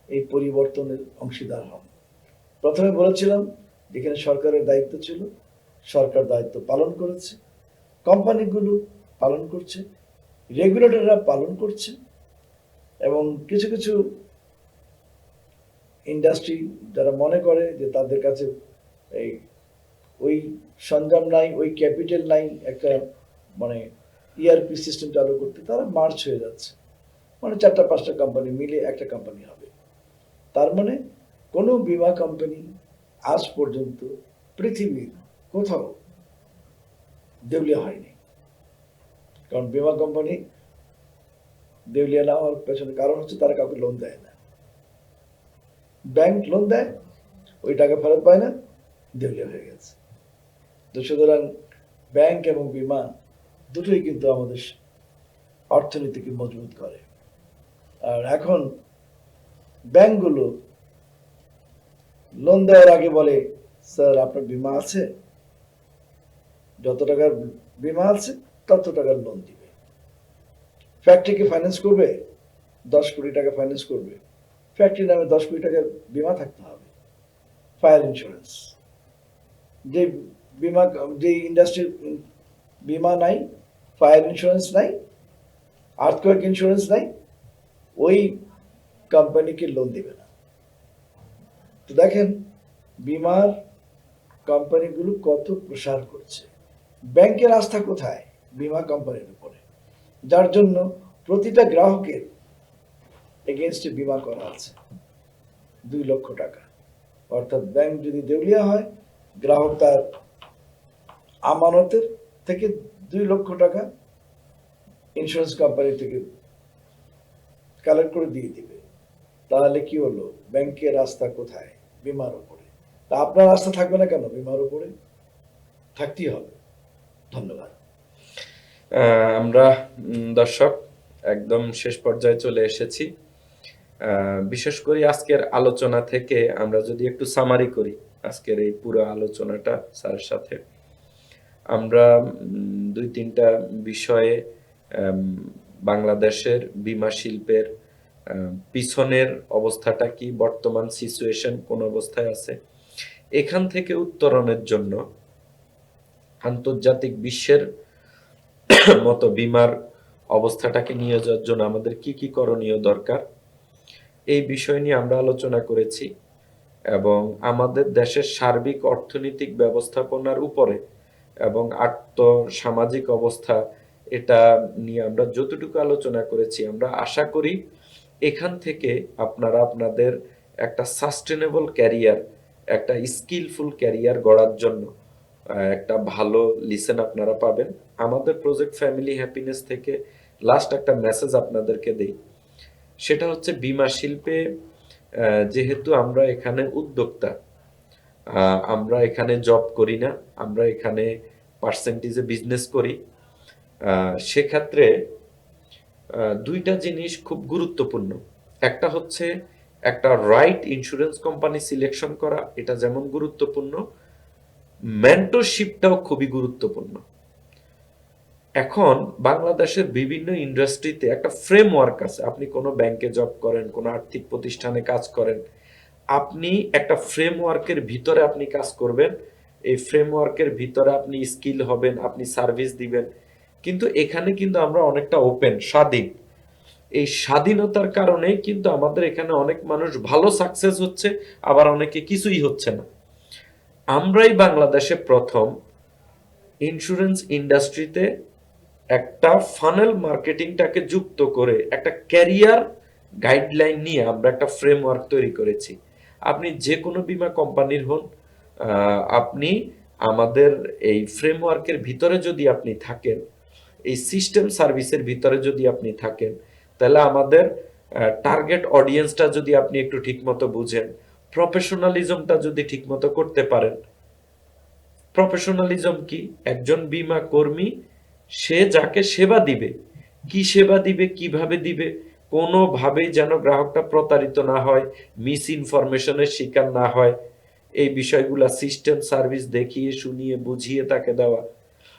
এই পরিবর্তনের অংশীদার হন। প্রথমে বলেছিলাম যেখানে সরকারের দায়িত্ব ছিল, সরকার দায়িত্ব পালন করেছে, কোম্পানিগুলো পালন করছে, রেগুলেটররা পালন করছে, এবং কিছু কিছু ইন্ডাস্ট্রি যারা মনে করে যে তাদের কাছে এই ওই সরঞ্জাম নাই, ওই ক্যাপিটাল নাই একটা মানে ইআরপি সিস্টেম চালু করতে, তারা মার্চ হয়ে যাচ্ছে। মানে 4-5টা কোম্পানি মিলে একটা কোম্পানি হবে। তার মানে কোনো বীমা কোম্পানি আজ পর্যন্ত পৃথিবীর কোথাও দেউলিয়া হয়নি। কারণ বীমা কোম্পানি দেউলিয়া না হওয়ার পেছনে কারণ হচ্ছে তারা কাউকে লোন দেয় না। ব্যাংক লোন দেয়, ওই টাকা ফেরত পায় না, দেউলিয়া হয়ে গেছে। তো সুতরাং ব্যাংক এবং বীমা দুটোই কিন্তু আমাদের অর্থনীতিকে মজবুত করে। আর এখন ব্যাংকগুলো লোন দেওয়ার আগে বলে, স্যার আপনার বীমা আছে? যত টাকার বিমা আছে তত টাকার লোন দিবে। ফ্যাক্টরিকে ফাইন্যান্স করবে, 10 কোটি টাকা ফাইন্যান্স করবে, ফ্যাক্টরি নামে 10 কোটি টাকার বিমা থাকতে হবে। ফায়ার ইন্স্যুরেন্স, যে বিমা, যে ইন্ডাস্ট্রির বিমা নাই, ফায়ার ইন্স্যুরেন্স নাই, আর্থকোয়েক ইন্স্যুরেন্স নাই, ওই কোম্পানিকে লোন দিবে না। তো দেখেন বিমার কোম্পানিগুলো কত প্রসার করছে। ব্যাংকের আস্থা কোথায়? বিমা কোম্পানির উপরে, যার জন্য প্রতিটা গ্রাহকের এগেনস্টে বিমা করা আছে 2 লক্ষ টাকা। অর্থাৎ ব্যাংক যদি দেউলিয়া হয়, গ্রাহক তার আমানতের থেকে 2 লক্ষ টাকা ইন্স্যুরেন্স কোম্পানি থেকে কালেক্ট করে দিয়ে দিবে। তাহলে কি হলো? ব্যাংকের আস্থা কোথায়? বিমার উপরে। তা আপনার আস্থা থাকবে না কেন? বিমার উপরে থাকতেই হবে। ধন্যবাদ। আমরা দর্শক একদম শেষ পর্যায়ে চলে এসেছি। বিশেষ করে আজকের আলোচনা থেকে আমরা যদি একটু সামারি করি আজকের এই পুরো আলোচনাটা স্যারের সাথে, আমরা 2-3টা বিষয়ে বাংলাদেশের বীমা শিল্পের পিছনের অবস্থাটা কি, বর্তমান সিচুয়েশন কোন অবস্থায় আছে, এখান থেকে উত্তরণের জন্য আন্তর্জাতিক বিশ্বের মতো বীমার অবস্থাটাকে নিয়ে যাওয়ার জন্য আমাদের কি কি করণীয় দরকার, এই বিষয় নিয়ে আমরা আলোচনা করেছি। এবং আমাদের দেশের সার্বিক অর্থনৈতিক ব্যবস্থাপনার উপরে এবং আর্থসামাজিক অবস্থা, এটা নিয়ে আমরা যতটুকু আলোচনা করেছি, আমরা আশা করি এখান থেকে আপনারা আপনাদের একটা সাস্টেনেবল ক্যারিয়ার, একটা স্কিলফুল ক্যারিয়ার গড়ার জন্য একটা ভালো লিসেন আপনারা পাবেন। আমাদের প্রজেক্ট ফ্যামিলি হ্যাপিনেস থেকে লাস্ট একটা মেসেজ আপনাদেরকে দেই, সেটা হচ্ছে বীমা শিল্পে যেহেতু আমরা এখানে উদ্যোক্তা, আমরা এখানে জব করি না, আমরা এখানে পার্সেন্টেজে বিজনেস করি। সেক্ষেত্রে 2টা জিনিস খুব গুরুত্বপূর্ণ। একটা হচ্ছে একটা রাইট ইন্স্যুরেন্স কোম্পানি সিলেকশন করা, এটা যেমন গুরুত্বপূর্ণ, মেন্টরশিপটাও খুবই গুরুত্বপূর্ণ। এখন বাংলাদেশের বিভিন্ন ইন্ডাস্ট্রিতে একটা ফ্রেমওয়ার্ক আছে। আপনি কোনো ব্যাংকে জব করেন, কোনো আর্থিক প্রতিষ্ঠানে কাজ করেন, আপনি একটা ফ্রেমওয়ার্কের ভিতরে আপনি কাজ করবেন, এই ফ্রেমওয়ার্কের ভিতরে আপনি স্কিল হবেন, আপনি সার্ভিস দিবেন। কিন্তু এখানে কিন্তু আমরা অনেকটা ওপেন, স্বাধীন। এই স্বাধীনতার কারণে কিন্তু আমাদের এখানে অনেক মানুষ ভালো সাকসেস হচ্ছে, আবার অনেকে কিছুই হচ্ছে না। আমরাই বাংলাদেশে প্রথম ইন্স্যুরেন্স ইন্ডাস্ট্রিতে একটা ফানেল মার্কেটিংটাকে যুক্ত করে একটা ক্যারিয়ার গাইডলাইন নিয়ে আমরা একটা ফ্রেমওয়ার্ক তৈরি করেছি। আপনি যে কোনো বীমা কোম্পানির হন, আপনি আমাদের এই ফ্রেমওয়ার্কের ভিতরে যদি আপনি থাকেন, এই সিস্টেম সার্ভিসের ভিতরে যদি আপনি থাকেন, তাহলে আমাদের টার্গেট অডিয়েন্সটা যদি আপনি একটু ঠিকমতো বুঝেন, প্রফেশনালিজমটা যদি ঠিকমতো করতে পারেন। প্রফেশনালিজম কি? একজন বীমা কর্মী সে যাকে সেবা দিবে, কি সেবা দিবে, কিভাবে দিবে, কোনোভাবেই যেন গ্রাহকটা প্রতারিত না হয়, মিস ইনফরমেশনের শিকার না হয়, এই বিষয়গুলা সিস্টেম সার্ভিস দেখিয়ে শুনিয়ে বুঝিয়ে তাকে দেওয়া।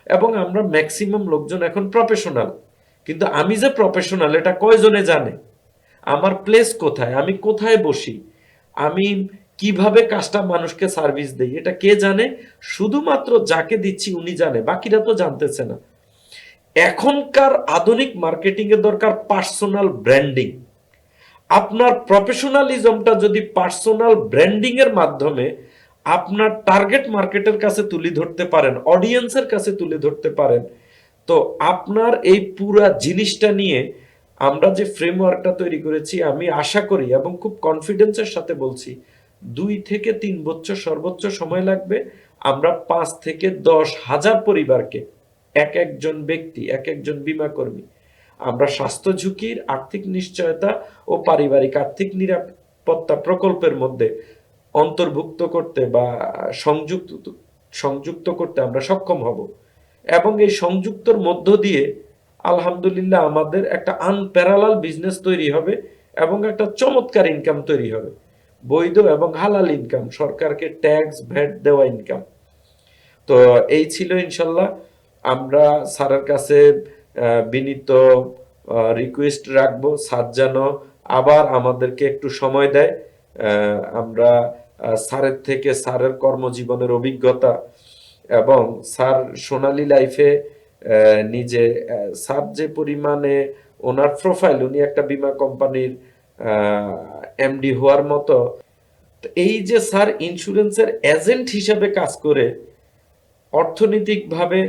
এবং আমরা ম্যাক্সিমাম লোকজন এখন প্রফেশনাল, কিন্তু আমি যে প্রফেশনাল এটা কয়জনে জানে? আমার প্লেস কোথায়, আমি কোথায় বসি, আমি কিভাবে কাজটা মানুষকে সার্ভিস দেই, এটা কে জানে? শুধুমাত্র যাকে দিচ্ছি উনি জানে, বাকিরা তো জানতেছে না। এখনকার আধুনিক মার্কেটিং এর দরকার পার্সোনাল ব্র্যান্ডিং। আপনার প্রফেশনালিজমটা যদি পার্সোনাল ব্র্যান্ডিং এর মাধ্যমে আপনার টার্গেট মার্কেটের কাছে তুলে ধরতে পারেন, অডিয়েন্সের কাছে তুলে ধরতে পারেন, তো আপনার এই পুরা জিনিসটা নিয়ে আমরা যে ফ্রেমওয়ার্কটা তৈরি করেছি, আমি আশা করি এবং খুব কনফিডেন্সের সাথে বলছি, 2 থেকে 3 বছর সর্বোচ্চ সময় লাগবে। আমরা 5 থেকে 10 হাজার পরিবারকে, এক একজন ব্যক্তি, এক একজন বীমা কর্মী, আমরা স্বাস্থ্য ঝুঁকির, আর্থিক নিশ্চয়তা ও পারিবারিক আর্থিক নিরাপত্তা প্রকল্পের মধ্যে অন্তর্ভুক্ত করতে বা সংযুক্ত করতে আমরা সক্ষম হব। এবং এই সংযুক্তর মধ্য দিয়ে আলহামদুলিল্লাহ আমাদের একটা আনপ্যারালাল বিজনেস তৈরি হবে এবং একটা চমৎকার ইনকাম তৈরি হবে, বৈধ এবং হালাল ইনকাম, সরকারকে ট্যাক্স ভ্যাট দেওয়া ইনকাম। তো এই ছিল ইনশাল্লাহ। আমরা স্যারের কাছে বিনীত রিকোয়েস্ট রাখবো, স্যার যেন আবার আমাদেরকে একটু সময় দেয়। আমরা স্যারের থেকে স্যারের কর্মজীবনের অভিজ্ঞতা এবং স্যার সোনালী লাইফে নিজে স্যার যে পরিমাণে ওনার প্রোফাইল, উনি একটা বীমা কোম্পানির এমডি হওয়ার মতো। তো এই যে স্যার ইন্স্যুরেন্সের এজেন্ট হিসেবে কাজ করে অর্থনৈতিকভাবে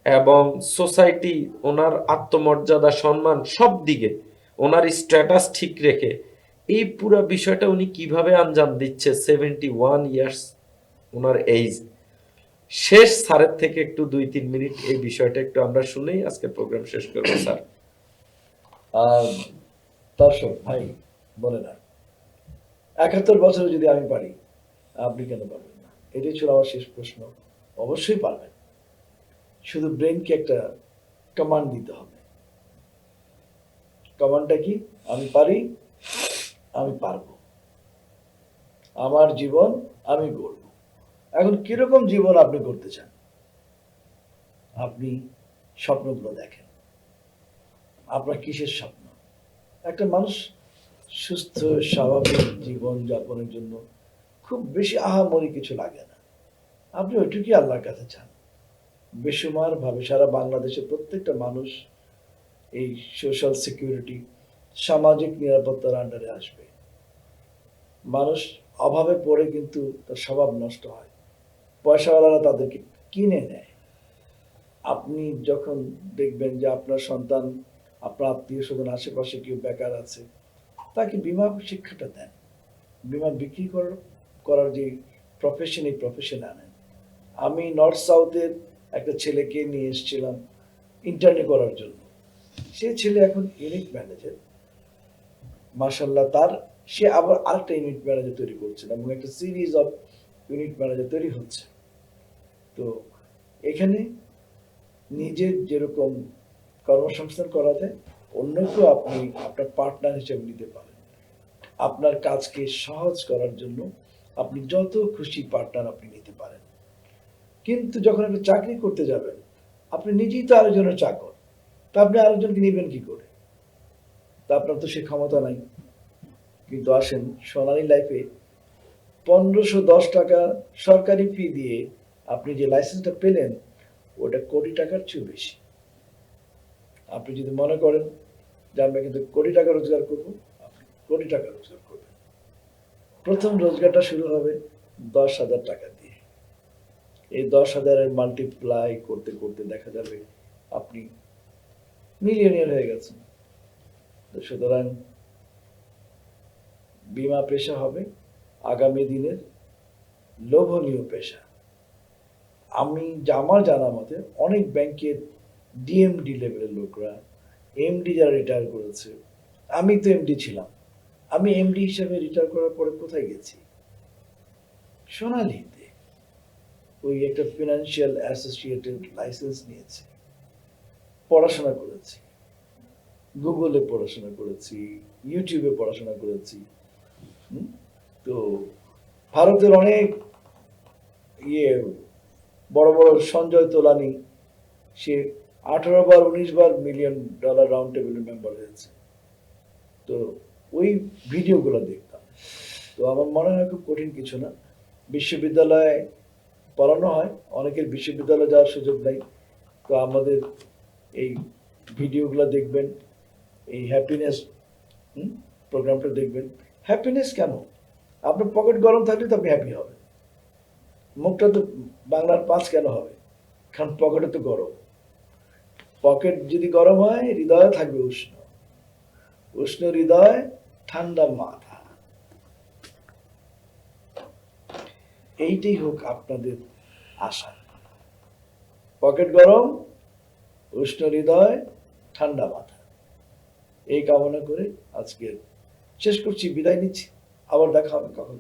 এবং সোসাইটি, ওনার আত্মমর্যাদা, সম্মান সব দিকে ওনার স্ট্যাটাস ঠিক রেখে এই পুরো বিষয়টা উনি কিভাবে আঞ্জাম দিচ্ছে। 71 ইয়ার্স ওনার এইজ। শেষ স্যারের থেকে একটু 2-3 মিনিট এই বিষয়টা একটু আমরা শুনেই আজকে প্রোগ্রাম শেষ করবো স্যার। দর্শক ভাই বলে না, 71 বছরে যদি আমি পারি, আপনি কেন পারবেন না? এটাই ছিল আমার শেষ প্রশ্ন। অবশ্যই পারবেন, শুধু ব্রেনকে একটা কমান্ড দিতে হবে। কমান্ডটা কি? আমি পারি, আমি পারবো, আমার জীবন আমি গড়ব। এখন কিরকম জীবন আপনি করতে চান? আপনি স্বপ্নগুলো দেখেন, আপনার কিসের স্বপ্ন? একটা মানুষ সুস্থ স্বাভাবিক জীবন যাপনের জন্য খুব বেশি আহামরি কিছু লাগে না। আপনি ওইটুকুই আল্লাহর কাছে চান। বেসুমার ভাবে সারা বাংলাদেশের প্রত্যেকটা মানুষ এই সোশ্যাল সিকিউরিটি, সামাজিক নিরাপত্তার আন্ডারে আসবে। মানুষ অভাবে পড়ে কিন্তু তার স্বভাব নষ্ট হয়, পয়সাওয়ালারা তাদেরকে কিনে নেয়। আপনি যখন দেখবেন যে আপনার সন্তান, আপনার আত্মীয় স্বজন আশেপাশে কেউ বেকার আছে, তাকে বিমা শিক্ষাটা দেন। বিমা বিক্রি করার যে প্রফেশন, এই প্রফেশনে আনেন। আমি নর্থ সাউথের একটা ছেলেকে নিয়ে এসেছিলাম ইন্টার্নি করার জন্য। সে ছেলে এখন ইউনিট ম্যানেজার, মাশাল্লাহ। সে আবার আরেকটা ইউনিট ম্যানেজার তৈরি করছে এবং একটা সিরিজ অফ ইউনিট ম্যানেজার তৈরি হচ্ছে। তো এখানে নিজের যেরকম কর্মসংস্থান করা যায়, অন্যকেও আপনি আপনার পার্টনার হিসেবে নিতে পারেন। আপনার কাজকে সহজ করার জন্য আপনি যত খুশি পার্টনার আপনি নিতে পারেন। কিন্তু যখন আপনি চাকরি করতে যাবেন, আপনি নিজেই তো আরেকজনের চাকর, তা আপনি আরেকজনকে নিবেন কি করে? তা আপনার তো সে ক্ষমতা নাই। কিন্তু আসেন সোনালী লাইফে 1510 টাকা সরকারি ফি দিয়ে আপনি যে লাইসেন্সটা পেলেন, ওটা কোটি টাকার চেয়ে বেশি। আপনি যদি মনে করেন যে আমি কিন্তু কোটি টাকা রোজগার করবো, আপনি কোটি টাকা রোজগার করবেন। প্রথম রোজগারটা শুরু হবে 10,000 টাকা দিয়ে। এই 10,000-এর মাল্টিপ্লাই করতে করতে দেখা যাবে আপনি মিলিয়নিয়ার হয়ে গেছেন। তো সুতরাং বীমা পেশা হবে আগামী দিনের লোভনীয় পেশা। আমার জানা মতে অনেক ব্যাংকের ডিএমডি লেভেলের লোকরা, এমডি যারা রিটায়ার করেছে, আমি তো এমডি ছিলাম, আমি এমডি হিসেবে রিটায়ার করার পরে কোথায় গেছি? সোনালীতে। ওই একটা ফিনান্সিয়াল অ্যাসোসিয়েটেড লাইসেন্স নিয়েছি, পড়াশোনা করেছি, গুগলে পড়াশোনা করেছি, ইউটিউবে পড়াশোনা করেছি। তো ভারতের অনেক বড় বড় সঞ্জয় তোলানি, সে 18 বার 19 বার $1 মিলিয়ন রাউন্ড টেবিলের মেম্বার হয়েছে। তো ওই ভিডিওগুলো দেখতাম। তো আমার মনে হয় খুব কঠিন কিছু না। বিশ্ববিদ্যালয়ে পড়ানো হয়, অনেকের বিশ্ববিদ্যালয়ে যাওয়ার সুযোগ নাই। তো আমাদের এই ভিডিওগুলো দেখবেন, এই হ্যাপিনেস প্রোগ্রামটা দেখবেন। হ্যাপিনেস কেন? আপনার পকেট গরম থাকলে তো আপনি হ্যাপি হবেন। মুখটা তো বাংলার 5 কেন হবে? কারণ পকেটে তো গরম। পকেট যদি গরম হয়, হৃদয় থাকবে উষ্ণ। উষ্ণ হৃদয়, ঠান্ডা মাথা। এইটাই হোক আপনাদের আশা। পকেট গরম, উষ্ণ হৃদয়, ঠান্ডা মাথা। এই কামনা করে আজকে শেষ করছি, বিদায় নিচ্ছি। আবার দেখা হবে কখন।